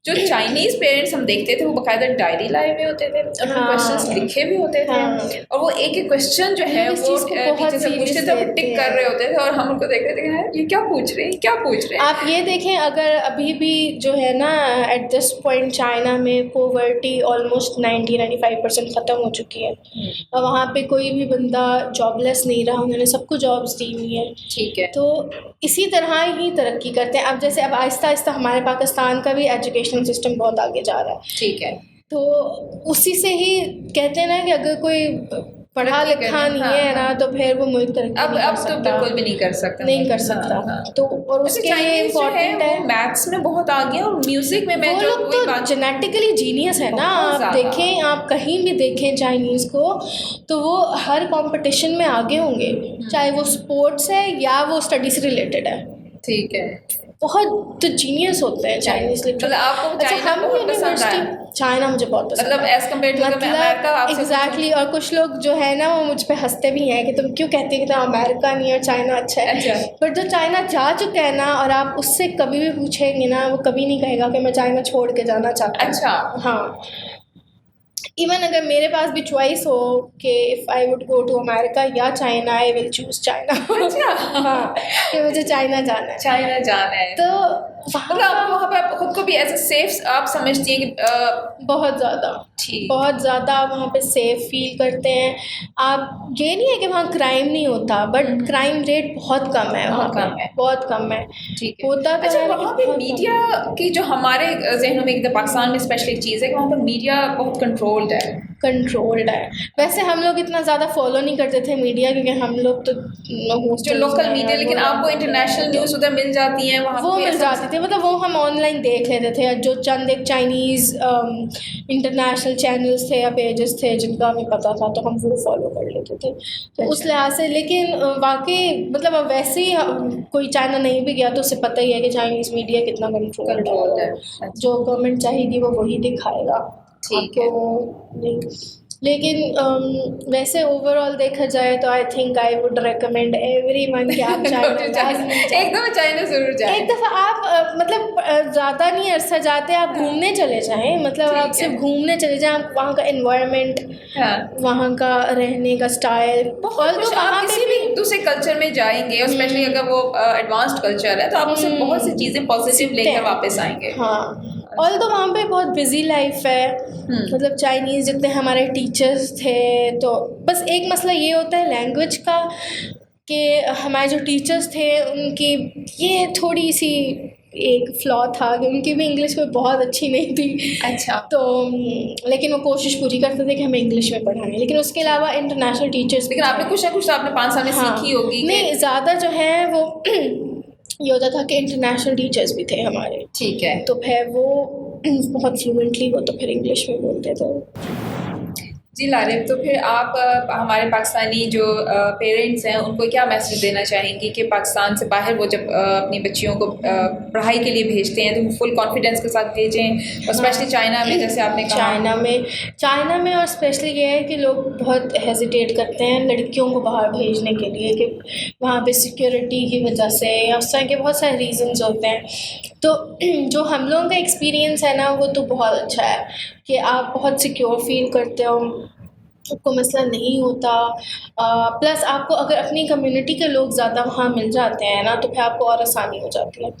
जो चाइनीज़ पेरेंट्स हम देखते थे वो बाकायदा डायरी लाए हुए होते थे, और क्वेश्चंस लिखे भी होते थे, और वो एक एक क्वेश्चन जो है वो टीचर से पूछते थे, वो टिक कर रहे होते थे, और हम उनको देख रहे थे ये क्या पूछ रहे हैं, क्या पूछ रहे हैं। आप ये देखें, अगर अभी भी जो है ना एट दिस पॉइंट चाइना में पोवर्टी ऑलमोस्ट 90-95% ख़त्म हो चुकी है, और वहाँ पे कोई भी बंदा जॉबलेस नहीं रहा, उन्होंने सबको जॉब्स दी हुई है। ठीक है, तो इसी तरह ही तरक्की करते हैं। अब जैसे अब आहिस्ता आहिस्ता हमारे पाकिस्तान का भी एजुकेशन सिस्टम बहुत आगे जा रहा है। ठीक है, तो उसी से ही कहते हैं ना कि अगर कोई पढ़ा लिखा नहीं है ना तो फिर वो मुल्क तरक्की अब तो बिल्कुल भी नहीं कर सकता, तो और उसके लिए इम्पोर्टेंट है मैथ्स में बहुत आगे हैं, और म्यूजिक में मैं वो लोग तो जेनेटिकली जीनियस है ना। आप देखें, आप कहीं भी देखें चाइनीज़ को तो वो हर कंपटीशन में आगे होंगे, चाहे वो स्पोर्ट्स है या वो स्टडी से रिलेटेड है। ठीक है, बहुत तो जीनियस होते हैं चाइनीज़ लिटरली। आपको चाइना बहुत पसंद है? चाइना मुझे बहुत पसंद मतलब as compare to America. Exactly, और कुछ लोग जो है ना वो मुझ पे हंसते भी हैं कि तुम क्यों कहती है कि अमेरिका नहीं और चाइना अच्छा है। पर जो चाइना जा चुका है ना, और आप उससे कभी भी पूछेंगे ना, वो कभी नहीं कहेगा कि मैं चाइना छोड़ के जाना चाहता हूँ। अच्छा, हाँ, इवन अगर मेरे पास भी चॉइस हो कि if I would go to America या China, I will choose China. अच्छा, हाँ, कि मुझे चाइना जाना है। तो वहाँ पे आप खुद को भी ऐसे सेफ आप समझती हैं कि बहुत ज़्यादा आप वहाँ पे सेफ फील करते हैं। आप ये नहीं है कि वहाँ क्राइम नहीं होता, बट क्राइम रेट बहुत कम है, बहुत कम है। ठीक है, होता तो अच्छा, वहाँ पे मीडिया की जो हमारे जहनों में एकदम पाकिस्तान में स्पेशली एक चीज़ है कि वहाँ पर मीडिया बहुत कंट्रोल्ड है। वैसे हम लोग इतना ज़्यादा फॉलो नहीं करते थे मीडिया, क्योंकि हम लोग तो जो लोकल मीडिया, लेकिन आपको इंटरनेशनल न्यूज़ उधर मिल जाती हैं, वहाँ वो मिल जाती थी। मतलब वो हम ऑनलाइन देख लेते थे, जो चंद एक चाइनीज़ इंटरनेशनल चैनल्स थे या पेजेस थे जिनका हमें पता था, तो हम वो फॉलो कर लेते थे। तो उस लिहाज से, लेकिन वाकई मतलब अब वैसे ही कोई चाइना नहीं भी गया तो उसे पता ही है कि चाइनीज़ मीडिया कितना कंट्रोल्ड है। जो गवर्नमेंट चाहेगी वो वही दिखाएगा आपको नहीं। लेकिन वैसे ओवरऑल देखा जाए तो I think I would recommend everyone कि आप चाइना ज़रूर जाएं। एक दफ़ा आप मतलब ज़्यादा नहीं अरसा जाते, आप घूमने चले जाएं। मतलब आप सिर्फ घूमने चले जाएं, आप वहाँ का एनवायरनमेंट, वहाँ का रहने का स्टाइल, और तो आप किसी भी दूसरे कल्चर में जाएंगे, और स्पेशली अगर वो एडवांस्ड कल्चर है तो आप उससे बहुत सी चीज़ें पॉजिटिव लेकर वापस आएंगे। हाँ, ऑल तो वहाँ पे बहुत बिजी लाइफ है। मतलब चाइनीज़ जितने हमारे टीचर्स थे, तो बस एक मसला ये होता है लैंग्वेज का कि हमारे जो टीचर्स थे उनकी ये थोड़ी सी एक फ्लॉ था कि उनकी भी इंग्लिश में बहुत अच्छी नहीं थी। अच्छा। तो लेकिन वो कोशिश पूरी करते थे कि हमें इंग्लिश में पढ़ाएं, लेकिन उसके अलावा इंटरनेशनल टीचर्स। लेकिन आपने कुछ ना कुछ तो आपने 5 साल में हाँ, सीखी होगी। नहीं ज़्यादा जो है वो ये होता था कि इंटरनेशनल टीचर्स भी थे हमारे। ठीक है। तो फिर वो बहुत फ्लुएंटली वो तो फिर इंग्लिश में बोलते थे। जी लारिब, तो फिर आप हमारे पाकिस्तानी जो पेरेंट्स हैं उनको क्या मैसेज देना चाहेंगी कि पाकिस्तान से बाहर वो जब अपनी बच्चियों को पढ़ाई के लिए भेजते हैं तो फुल कॉन्फिडेंस के साथ भेजें, और स्पेशली चाइना में जैसे आपने कहा। चाइना में और स्पेशली ये है कि लोग बहुत हेजिटेट करते हैं लड़कियों को बाहर भेजने के लिए कि वहाँ पे सिक्योरिटी की वजह से या उस तरह के बहुत सारे रीजंस होते हैं। तो जो हम लोगों का एक्सपीरियंस है ना वो तो बहुत अच्छा है कि आप बहुत सिक्योर फील करते हो, आपको मसला नहीं होता। प्लस आपको अगर अपनी कम्युनिटी के लोग ज़्यादा वहाँ मिल जाते हैं ना तो फिर आपको और आसानी हो जाती है।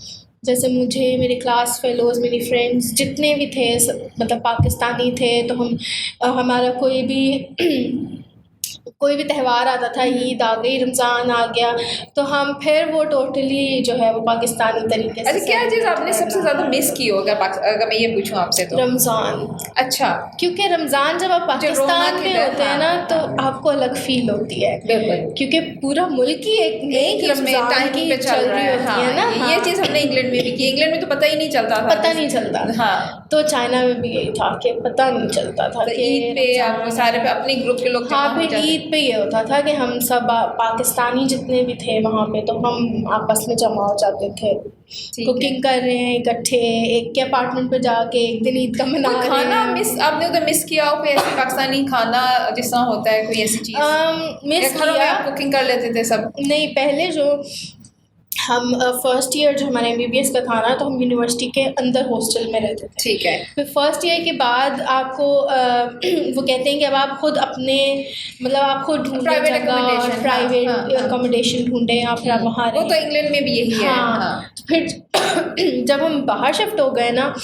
जैसे मुझे मेरे क्लास फेलोज़, मेरी फ्रेंड्स जितने भी थे मतलब पाकिस्तानी थे, तो हम हमारा कोई भी त्यौहार आता था, ईद आ गई, रमज़ान आ गया, तो हम फिर वो टोटली जो है वो पाकिस्तानी तरीके से। अच्छा, क्या चीज़ आपने सबसे ज़्यादा मिस की हो अगर मैं ये पूछूं आपसे तो? रमज़ान। अच्छा। क्योंकि रमज़ान जब आप पाकिस्तान में होते हैं ना तो आपको अलग फील होती है, बिल्कुल, क्योंकि पूरा मुल्क ही एक रमज़ान की चल रही होती है ना। ये चीज़ हमने इंग्लैंड में भी की। इंग्लैंड में तो पता ही नहीं चलता था, पता नहीं चलता। हाँ, तो चाइना में भी यही था कि पता नहीं चलता था कि ईद पे आप सारे अपने ग्रुप के लोग। हाँ, फिर ईद पे ये होता था कि हम सब पाकिस्तानी जितने भी थे वहाँ पे तो हम आपस में जमा हो जाते थे, कुकिंग कर रहे हैं इकट्ठे एक के अपार्टमेंट पे जाके, एक दिन ईद का मना रहे हैं। खाना मिस आपने उधर मिस किया हो, कोई ऐसी पाकिस्तानी खाना जिस तरह होता है, कोई ऐसी चीज़ मिस घरों में किया? आप कुकिंग कर लेते थे सब? नहीं, पहले जो हम फर्स्ट ईयर जो हमारा MBBS का था ना तो हम यूनिवर्सिटी के अंदर हॉस्टल में रहते थे। ठीक है। फिर फर्स्ट ईयर के बाद आपको वो कहते हैं कि अब आप खुद अपने मतलब आप खुद ढूंढें प्राइवेट अकोमोडेशन ढूंढें या फिर आप वहाँ वो तो इंग्लैंड में भी यही है। हाँ। तो फिर जब हम बाहर शिफ्ट हो गए ना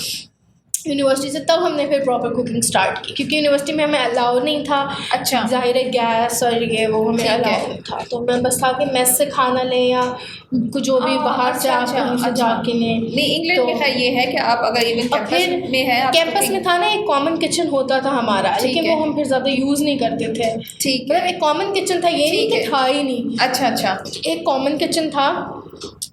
यूनिवर्सिटी से, तब हमने फिर प्रॉपर कुकिंग स्टार्ट की, क्योंकि यूनिवर्सिटी में हमें अलाउ नहीं था। अच्छा। ज़ाहिर है गैस और ये वो हमें अलाउ नहीं था, तो मैं बस था कि मेस से खाना लें या जो भी बाहर से आप कहीं से जाके लें। नहीं, इंग्लैंड में है ये है कि आप अगर इवन कैंपस में है, कैंपस में था ना एक कॉमन किचन होता था हमारा, लेकिन वो हम फिर ज़्यादा यूज़ नहीं करते थे। ठीक, मतलब एक कॉमन किचन था, ये नहीं कि था ही नहीं। अच्छा, एक कॉमन किचन था,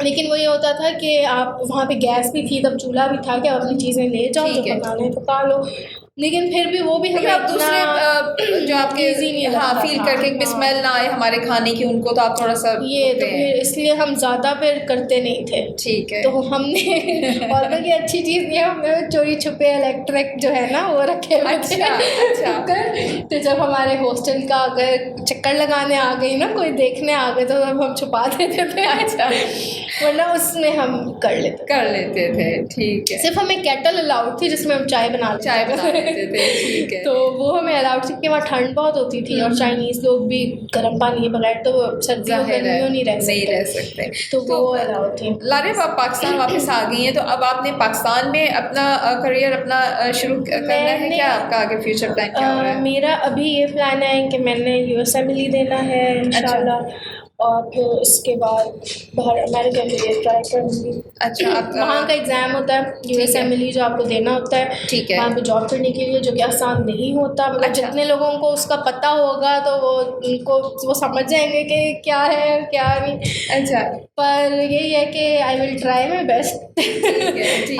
लेकिन वो ये होता था कि आप वहाँ पे गैस भी थी, तब चूल्हा भी था कि आप अपनी चीज़ें ले जाओ, जो पकाना है पका लो। लेकिन फिर भी वो भी हमें आप दूसरे जो आपके फील करके स्मेल ना आए हमारे खाने की, उनको तो आप थोड़ा सा ये तो फिर इसलिए हम ज़्यादा फिर करते नहीं थे। ठीक है। तो हमने और तो ये अच्छी चीज़ नहीं है, हमने चोरी छुपे इलेक्ट्रिक जो है ना वो रखे हुए थे। अच्छा। तो जब हमारे हॉस्टल का अगर चक्कर लगाने आ गई ना, कोई देखने आ गए, तो हम छुपा देते थे। अच्छा। वरना उसमें हम कर लेते थे। ठीक है। सिर्फ हमें केटल अलाउड थी जिसमें हम चाय बना लेते थे। ठीक है। तो वो हमें अलाउड थी कि वहाँ ठंड बहुत होती थी और चाइनीज़ लोग भी गर्म पानी के बगैर तो सर्दियों गर्मियों नहीं रह सकते। तो वो अलाउड थी। लारिब, आप पाकिस्तान वापस आ गई हैं, तो अब आपने पाकिस्तान में अपना करियर अपना शुरू करना है क्या? आपका आगे फ्यूचर प्लान क्या हो रहा है? मेरा अभी ये प्लान है कि मैंने USMLE देना है इंशाल्लाह, और फिर इसके बाद बाहर अमेरिका के लिए ट्राई करूँगी। अच्छा। वहाँ का एग्ज़ाम होता है USMLE जो आपको देना होता है। ठीक है। वहाँ पे जॉब करने के लिए, जो कि आसान नहीं होता। मतलब जितने लोगों को उसका पता होगा तो वो समझ जाएंगे कि क्या है क्या नहीं। अच्छा। पर यही है कि I will try my best.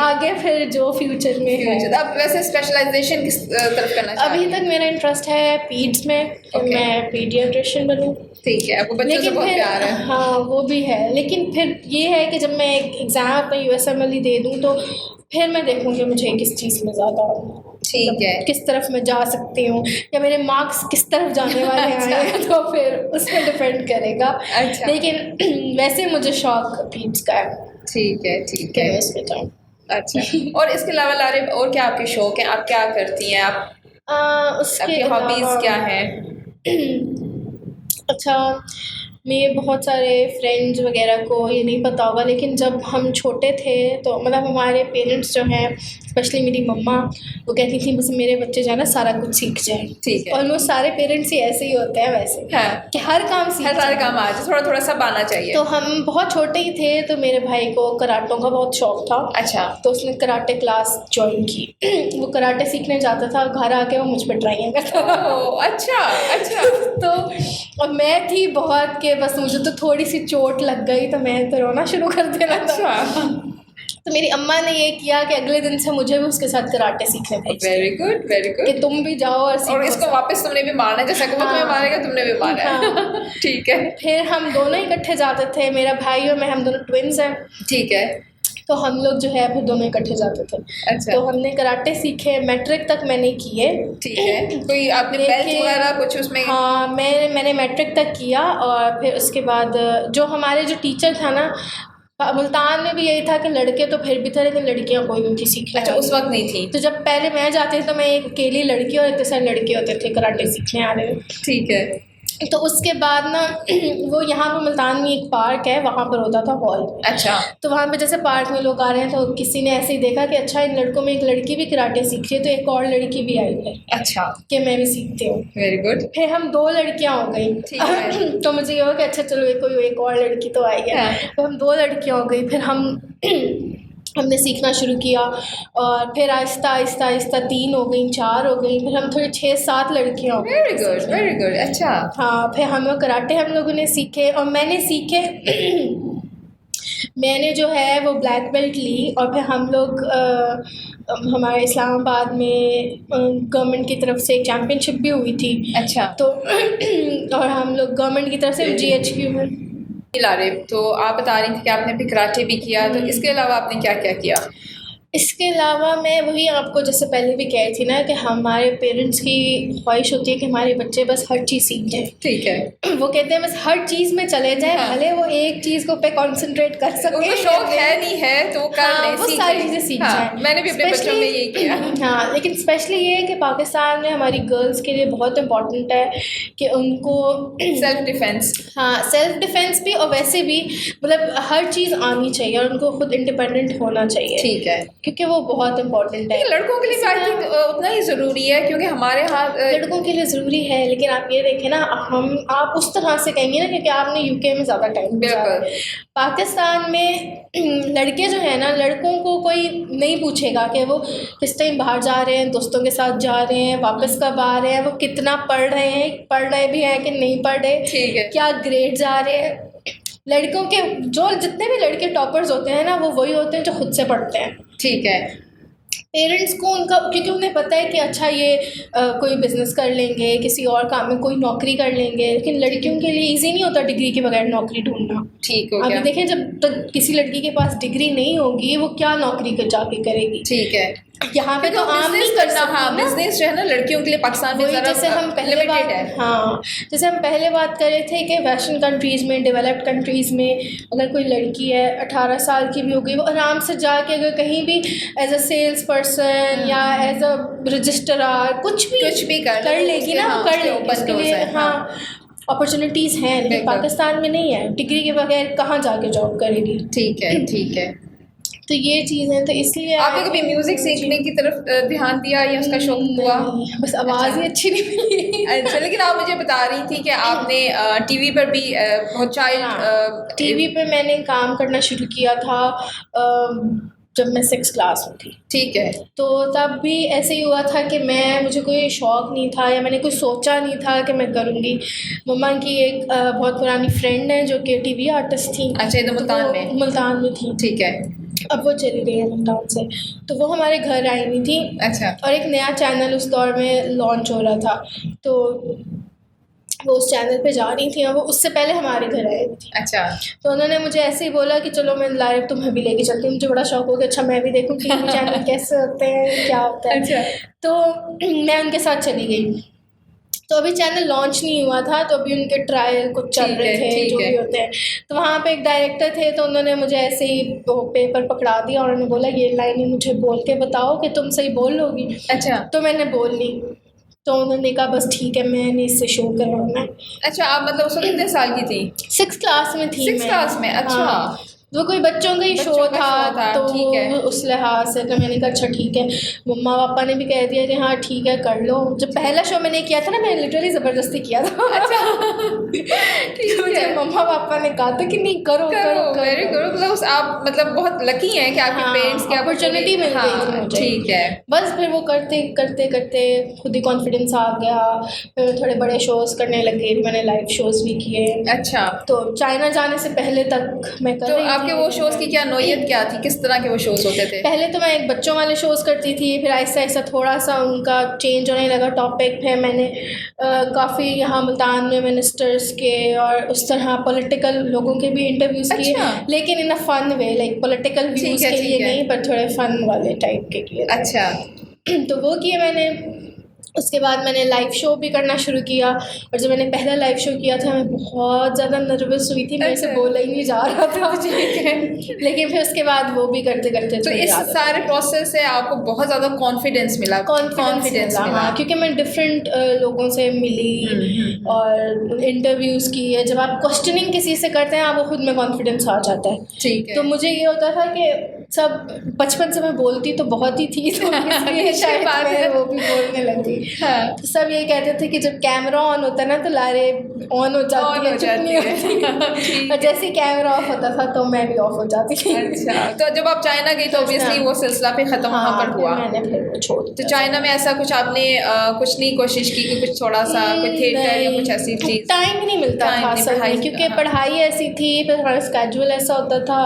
आगे फिर जो फ्यूचर में है। अब वैसे स्पेशलाइजेशन किस तरफ करना चाहते हैं? अभी तक मेरा इंटरेस्ट है पीड्स में, मैं पीडियाट्रिशियन बनूँ। ठीक है, आपको बच्चों से बहुत प्यार है। हाँ, वो भी है, लेकिन फिर ये है कि जब मैं एग्ज़ाम अपना USMLE दे दूँ तो फिर मैं देखूँगी मुझे किस चीज़ में ज़्यादा ठीक है, किस तरफ मैं जा सकती हूँ या मेरे मार्क्स किस तरफ जाने वाले हैं तो फिर उस पर डिपेंड करेगा। अच्छा। लेकिन वैसे मुझे शौक पीड्स का है। ठीक है। उसमें जाऊँ। अच्छा। और इसके अलावा लारिब और क्या आपके शौक हैं? आप क्या करती हैं? आपकी हॉबीज़ क्या हैं? अच्छा, मेरे बहुत सारे फ्रेंड्स वगैरह को ये नहीं पता होगा, लेकिन जब हम छोटे थे तो मतलब हमारे पेरेंट्स जो हैं, स्पेशली मेरी मम्मा, वो कहती थी बस मेरे बच्चे जो है ना सारा कुछ सीख जाए। ठीक है। ऑलमोस्ट सारे पेरेंट्स ही ऐसे ही होते हैं वैसे, हाँ, कि हर काम सीख हर सारे काम आज थोड़ा थोड़ा सब आना चाहिए। तो हम बहुत छोटे ही थे तो मेरे भाई को कराटों का बहुत शौक था। अच्छा। तो उसने कराटे क्लास ज्वाइन की। वो कराटे सीखने जाता था, घर आके वो मुझ पर ट्राइयाँ करता था। अच्छा अच्छा। तो और मैं थी बहुत के बस मुझे तो थोड़ी सी चोट लग गई तो मैं तो रोना शुरू कर देना। अच्छा। तो मेरी अम्मा ने ये किया कि अगले दिन से मुझे भी उसके साथ कराटे सीखने भेज दिया। Very good very good. कि तुम भी जाओ और सीखो। और इसको वापस तुमने भी मारना है, जैसा कि वो तुम्हें मारेगा तुमने भी मारा है। ठीक है। फिर हम दोनों इकट्ठे जाते थे, मेरा भाई और मैं, हम दोनों ट्विन्स हैं। ठीक है। तो हम लोग जो है फिर दोनों इकट्ठे जाते थे। अच्छा। तो हमने कराटे सीखे, मैट्रिक तक मैंने किए। ठीक है। कोई आपने बेल्ट वगैरह कुछ उसमें? हाँ, मैंने मैट्रिक तक किया। और फिर उसके बाद जो हमारे जो टीचर था ना, मुल्तान में भी यही था कि लड़के तो फिर भी थे लेकिन लड़कियां कोई नहीं थी सीखने। अच्छा, उस वक्त नहीं थी। तो जब पहले मैं जाती थी तो मैं एक अकेली लड़की और इतने सारे लड़के होते थे कराटे सीखने आ रहे। ठीक है। तो उसके बाद ना वो यहाँ पर मुल्तान में एक पार्क है, वहाँ पर होता था हॉल। अच्छा। तो वहाँ पे जैसे पार्क में लोग आ रहे हैं तो किसी ने ऐसे ही देखा कि अच्छा इन लड़कों में एक लड़की भी कराटे सीख रही है, तो एक और लड़की भी आई है। अच्छा। कि मैं भी सीखती हूँ। Very good. फिर हम 2 लड़कियाँ हो गई। ठीक है। तो मुझे ये हुआ कि अच्छा चलो एक और लड़की तो आई है। तो हम 2 लड़कियाँ हो गई। फिर हमने सीखना शुरू किया और फिर आहिस्ता आहिस्ता आहिस्ता 3 हो गई, 4 हो गई, फिर हम थोड़ी 6-7 लड़कियाँ हो गई। Very good very good. अच्छा। हाँ, फिर हम लोग कराटे हम लोगों ने सीखे और मैंने सीखे। मैंने जो है वो ब्लैक बेल्ट ली और फिर हम लोग हमारे इस्लामाबाद में गवर्नमेंट की तरफ से एक चैम्पियनशिप भी हुई थी। अच्छा। तो और हम लोग गवर्नमेंट की तरफ से GHQ में ला रहे। तो आप बता रही थी कि आपने भी कराटे भी किया, तो इसके अलावा आपने क्या क्या किया? इसके अलावा मैं वही आपको जैसे पहले भी कही थी ना कि हमारे पेरेंट्स की ख्वाहिश होती है कि हमारे बच्चे बस हर चीज़ सीख जाए। ठीक है। वो कहते हैं बस हर चीज़ में चले जाए। हाँ। भले वो एक चीज़ को पे कंसंट्रेट कर सके, उनको शौक है नहीं है तो वो कर ले, वो सारी चीज़ें सीख जाए। मैंने भी अपने बच्चों में यही किया। हाँ, लेकिन स्पेशली ये है कि पाकिस्तान में हमारी गर्ल्स के लिए बहुत इम्पोर्टेंट है कि उनको सेल्फ डिफेंस। हाँ, सेल्फ डिफेंस भी और वैसे भी मतलब हर चीज़ आनी चाहिए और उनको खुद इंडिपेंडेंट होना चाहिए। ठीक है। क्योंकि वो बहुत इम्पोर्टेंट है। लड़कों के लिए आई थिंक उतना ही ज़रूरी है, क्योंकि हमारे यहाँ लड़कों के लिए ज़रूरी है, लेकिन आप ये देखें ना, आप उस तरह से कहेंगे ना क्योंकि आपने UK में ज़्यादा टाइम गुजारा। पाकिस्तान में लड़के जो है ना, लड़कों को कोई नहीं पूछेगा कि वो किस टाइम बाहर जा रहे हैं, दोस्तों के साथ जा रहे हैं, वापस कब आ रहे हैं, वो कितना पढ़ रहे भी हैं कि नहीं पढ़ रहे, ठीक है, क्या ग्रेड्स आ रहे हैं। लड़कों के जो जितने भी लड़के टॉपर्स होते हैं ना, वो वही होते हैं जो खुद से पढ़ते हैं। ठीक है। पेरेंट्स को उनका, क्योंकि उन्हें पता है कि अच्छा ये कोई बिजनेस कर लेंगे, किसी और काम में कोई नौकरी कर लेंगे, लेकिन लड़कियों के लिए इजी नहीं होता डिग्री के बगैर नौकरी ढूंढना। ठीक हो अभी देखें, जब तक किसी लड़की के पास डिग्री नहीं होगी वो क्या नौकरी कर जाके करेगी। ठीक है। यहाँ पे तो आम नहीं कर सकती। हाँ, बिजनेस जो है ना लड़कियों के लिए पाकिस्तान में जैसे हम पहले बात है। हाँ, जैसे हम पहले बात कर रहे थे कि वेस्टर्न कंट्रीज़ में, डेवलप्ड कंट्रीज़ में अगर कोई लड़की है 18 साल की भी हो गई, वो आराम से जाके अगर कहीं भी एज अ सेल्स पर्सन या एज अ रजिस्ट्रार कुछ भी कर लेगी ना, कर लेगी। उसके लिए हाँ अपॉर्चुनिटीज़ हैं, लेकिन पाकिस्तान में नहीं है। डिग्री के बगैर कहाँ जाके जॉब करेगी। ठीक है ठीक है। तो ये चीज़ है, तो इसलिए आपने कभी म्यूजिक सीखने की तरफ ध्यान दिया या उसका शौक हुआ? बस आवाज़ ही अच्छी नहीं मिली। अच्छा, लेकिन आप मुझे बता रही थी कि आपने टीवी पर भी बहुत चाइल्ड टीवी पे मैंने काम करना शुरू किया था जब मैं 6th क्लास में थी। ठीक है। तो तब भी ऐसे ही हुआ था कि मुझे कोई शौक़ नहीं था या मैंने कुछ सोचा नहीं था कि मैं करूँगी। मम्मा की एक बहुत पुरानी फ्रेंड है जो कि टीवी आर्टिस्ट थी। अच्छा, ये तो मुल्तान में थी। ठीक है। अब वो चली गई है मुल्तान से, तो वो हमारे घर आई हुई थी। अच्छा। और एक नया चैनल उस दौर में लॉन्च हो रहा था, तो वो उस चैनल पे जा रही थी और वो उससे पहले हमारे घर आई थी। अच्छा। तो उन्होंने मुझे ऐसे ही बोला कि चलो मैं लाइव तुम्हें भी लेके चलती हूँ। मुझे बड़ा शौक हो गया, अच्छा मैं भी देखूँ टीवी चैनल कैसे होते हैं, क्या होता है। अच्छा। तो मैं उनके साथ चली गई। तो अभी चैनल लॉन्च नहीं हुआ था, तो अभी उनके ट्रायल कुछ चल रहे थे जो भी होते हैं। तो वहाँ पे एक डायरेक्टर थे, तो उन्होंने मुझे ऐसे ही पेपर पकड़ा दिया और उन्होंने बोला ये लाइनें मुझे बोल के बताओ कि तुम सही बोल लोगी। अच्छा। तो मैंने बोल ली। तो उन्होंने कहा बस ठीक है, मैंने इससे शो करवाना है। अच्छा, आप मतलब उस वक्त कितने साल की थी? 6th क्लास में थी 6th क्लास में, अच्छा। हाँ, वो कोई बच्चों का ही शो बच्चों का था, show था, तो ठीक है। उस लिहाज से तो मैंने कहा अच्छा ठीक है। मम्मा पापा ने भी कह दिया कि हाँ ठीक है कर लो। जब पहला शो मैंने किया था ना, मैंने लिटरली ज़बरदस्ती किया था। अच्छा तो मुझे मम्मा पापा ने कहा था कि नहीं करो करो वेरी गुड। मतलब आप मतलब बहुत लकी हैं कि आपके पेरेंट्स की अपॉर्चुनिटी मिल गई थी मुझे। ठीक है। बस फिर वो करते करते करते खुद ही कॉन्फिडेंस आ गया, फिर थोड़े बड़े शोज़ करने लगे, मैंने लाइव शोज़ भी किए। अच्छा, तो चाइना जाने से पहले तक मैं कर तो रही आपके थी। वो शोज़ की क्या नौयत क्या थी, किस तरह के वो शोज़ होते थे? पहले तो मैं एक बच्चों वाले शोज़ करती थी, फिर आहिस्ता आहिस्ता थोड़ा सा उनका चेंज होने लगा टॉपिक। फिर मैंने काफ़ी यहाँ मुल्तान में मिनिस्टर्स के और उस तरह पॉलिटिकल लोगों के भी इंटरव्यूज़ किए, अच्छा। लेकिन in a fun way, like political views के लिए नहीं, पर थोड़े फन वाले टाइप के किए। अच्छा। तो वो किए मैंने। उसके बाद मैंने लाइव शो भी करना शुरू किया, और जब मैंने पहला लाइव शो किया था मैं बहुत ज़्यादा नर्वस हुई थी, मेरे से बोला ही नहीं जा रहा था। ठीक है। लेकिन फिर उसके बाद वो भी करते करते तो इस सारे प्रोसेस से आपको बहुत ज़्यादा कॉन्फिडेंस मिला? कॉन्फिडेंस मिला, हाँ, क्योंकि मैं डिफरेंट लोगों से मिली और इंटरव्यूज़ किए। जब आप क्वेश्चनिंग किसी से करते हैं आप, वो खुद में कॉन्फिडेंस आ जाता है। ठीक है। तो मुझे ये होता था कि सब बचपन से मैं बोलती तो बहुत ही थी, तो इसलिए शायद मैं वो भी बोलने लगी। हाँ। तो सब ये कहते थे कि जब कैमरा ऑन होता है ना तो लारे ऑन हो जाती है, चुप नहीं होती, और जैसे कैमरा ऑफ होता था तो मैं भी ऑफ हो जाती थी। अच्छा, तो जब आप चाइना गई तो ऑब्वियसली वो सिलसिला फिर ख़त्म वहाँ पर हुआ। मैंने फिर वो छोड़ दिया। तो चाइना में ऐसा कुछ आपने कुछ नहीं कोशिश की कि कुछ थोड़ा सा कोई थिएटर या कुछ ऐसी चीज़? टाइम ही नहीं मिलता था असल में, क्योंकि पढ़ाई ऐसी थी, फिर हमारा स्केड्यूल ऐसा होता था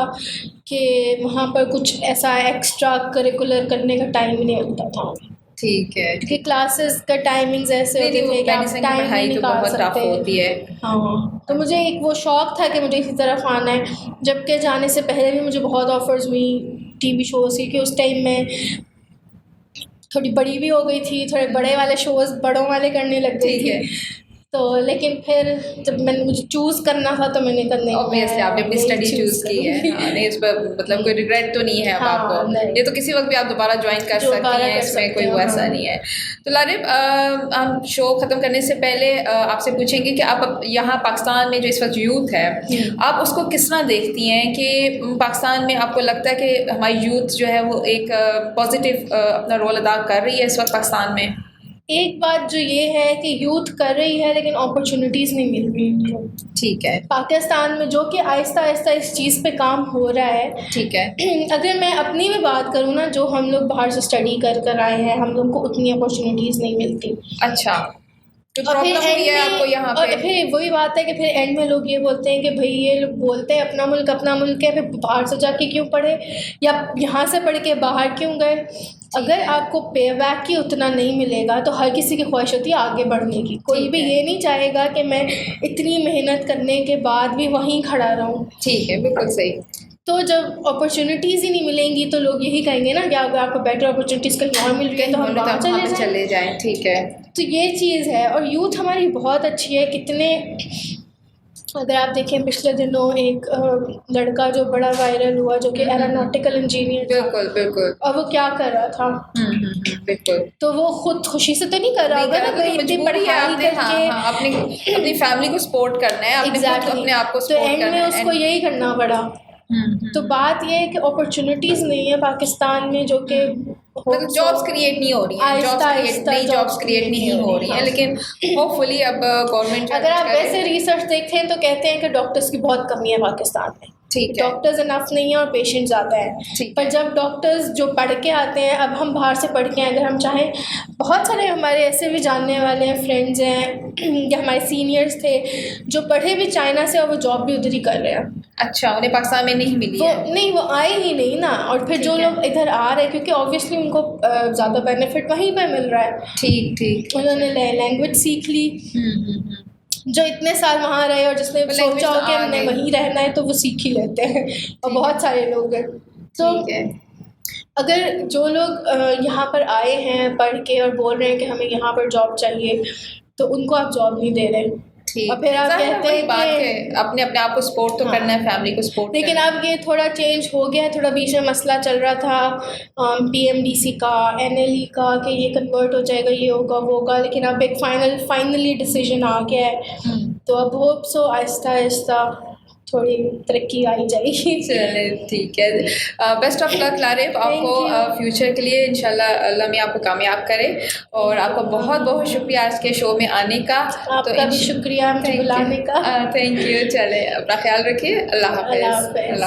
कि वहाँ पर कुछ ऐसा एक्स्ट्रा करिकुलर करने का टाइम ही नहीं होता था। ठीक है। क्योंकि क्लासेस का टाइमिंग्स ऐसे होते थे कि आप टाइम नहीं निकाल सकते। होती है। हाँ, तो मुझे एक वो शौक़ था कि मुझे इसी तरफ आना है। जबकि जाने से पहले भी मुझे बहुत ऑफ़र्स हुई टीवी शोज़ की, कि उस टाइम में थोड़ी बड़ी भी हो गई थी, थोड़े बड़े वाले शोज़ बड़ों वाले करने लग गई थी। तो लेकिन फिर जब मुझे चूज़ करना था तो मैंने करने ऑब्वियसली आपने अपनी स्टडी चूज़ की है। हाँ, नहीं, इस पर मतलब कोई रिग्रेट तो नहीं है अब आपको। ये तो किसी वक्त भी आप दोबारा ज्वाइन कर सकती हैं, इसमें कोई वैसा नहीं है। तो लारिब, हम शो ख़त्म करने से पहले आपसे पूछेंगे कि आप यहाँ पाकिस्तान में जो इस वक्त यूथ है, आप उसको किस तरह देखती हैं कि पाकिस्तान में आपको लगता है कि हमारी यूथ जो है वो एक पॉजिटिव अपना रोल अदा कर रही है इस वक्त पाकिस्तान में? एक बात जो ये है कि यूथ कर रही है लेकिन अपॉर्चुनिटीज़ नहीं मिल रही उनको। ठीक है। पाकिस्तान में, जो कि आहिस्ता आहिस्ता इस चीज़ पे काम हो रहा है। ठीक है। अगर मैं अपनी भी बात करूँ ना, जो हम लोग बाहर से स्टडी कर आए हैं, हम लोग को उतनी अपॉर्चुनिटीज़ नहीं मिलती। अच्छा, तो और फिर प्रॉब्लम हुई है आपको यहाँ पे? और फिर वही बात है कि फिर एंड में लोग ये बोलते हैं कि भाई ये लोग बोलते हैं अपना मुल्क है, फिर बाहर से जाके क्यों पढ़े, या यहाँ से पढ़ के बाहर क्यों गए। अगर आपको पे बैक ही उतना नहीं मिलेगा तो हर किसी की ख्वाहिश होती है आगे बढ़ने की। कोई भी ये नहीं चाहेगा कि मैं इतनी मेहनत करने के बाद भी वहीं खड़ा रहूँ। ठीक है, बिल्कुल सही। तो जब अपॉर्चुनिटीज़ ही नहीं मिलेंगी तो लोग यही कहेंगे ना कि अगर आपको बेटर अपॉर्चुनिटीज़ कहीं और मिल रही है तो हम वहाँ चले जाएं। ठीक है। तो ये चीज़ है। और यूथ हमारी बहुत अच्छी है। कितने, अगर आप देखें पिछले दिनों एक लड़का जो बड़ा वायरल हुआ, जो कि एरोनॉटिकल इंजीनियर था। बिल्कुल बिल्कुल। और वो क्या कर रहा था? बिल्कुल। तो वो खुद खुशी से तो नहीं कर रहा होगा ना, भाई इतनी पढ़ाई करके अपनी फैमिली को सपोर्ट करना है, अपने आप को तो एंड में उसको यही करना पड़ा। तो बात ये है कि अपॉर्चुनिटीज़ नहीं है पाकिस्तान में, जो कि जॉब्स क्रिएट नहीं हो रही है, जॉब्स क्रिएट नहीं हो रही है, लेकिन होपफुली अब गवर्नमेंट, अगर आप वैसे रिसर्च देखें तो कहते हैं कि डॉक्टर्स की बहुत कमी है पाकिस्तान में। ठीक है। डॉक्टर्स इनफ नहीं है और पेशेंट ज़्यादा है। पर जब डॉक्टर्स जो पढ़ के आते हैं, अब हम बाहर से पढ़ के हैं, अगर हम चाहें, बहुत सारे हमारे ऐसे भी जानने वाले हैं, फ्रेंड्स हैं या हमारे सीनियर्स थे जो पढ़े भी चाइना से और वो जॉब भी उधर ही कर रहे हैं। अच्छा, उन्हें पाकिस्तान में नहीं मिली है? नहीं, वो आए ही नहीं ना। और फिर जो लोग इधर आ रहे हैं, क्योंकि ऑब्वियसली उनको ज़्यादा बेनिफिट वहीं पर मिल रहा है। ठीक। उन्होंने लैंग्वेज सीख ली। जो इतने साल वहाँ रहे और जिसने सोचा हो कि हमने वहीं रहना है तो वो सीख ही लेते हैं, और बहुत सारे लोग हैं। तो अगर जो लोग यहाँ पर आए हैं पढ़ के और बोल रहे हैं कि हमें यहाँ पर जॉब चाहिए, तो उनको आप जॉब नहीं दे रहे। ठीक। और फिर आप ज़ाहिर है कहते वही हैं बात कि है, अपने अपने आप को सपोर्ट तो हाँ। करना है, फैमिली को सपोर्ट लेकिन करना है। अब ये थोड़ा चेंज हो गया है, थोड़ा बीच में मसला चल रहा था पीएमडीसी का, एनएलई का, कि ये कन्वर्ट हो जाएगा, ये होगा वो होगा, लेकिन अब एक फाइनली डिसीजन आ गया है। तो अब होप सो आहिस्ता आहिस्ता थोड़ी तरक्की आई जाएगी। चले ठीक है। बेस्ट ऑफ लक लारिब आपको Thank you. फ्यूचर के लिए, इंशाल्लाह अल्लाह में आपको कामयाब करे। और आपका बहुत बहुत शुक्रिया आज के शो में आने का। आपका भी शुक्रिया मुझे बुलाने का। Thank you. चले अपना ख्याल रखिए। अल्लाह अल्लाह हाफ़िज़। हाफ़िज़।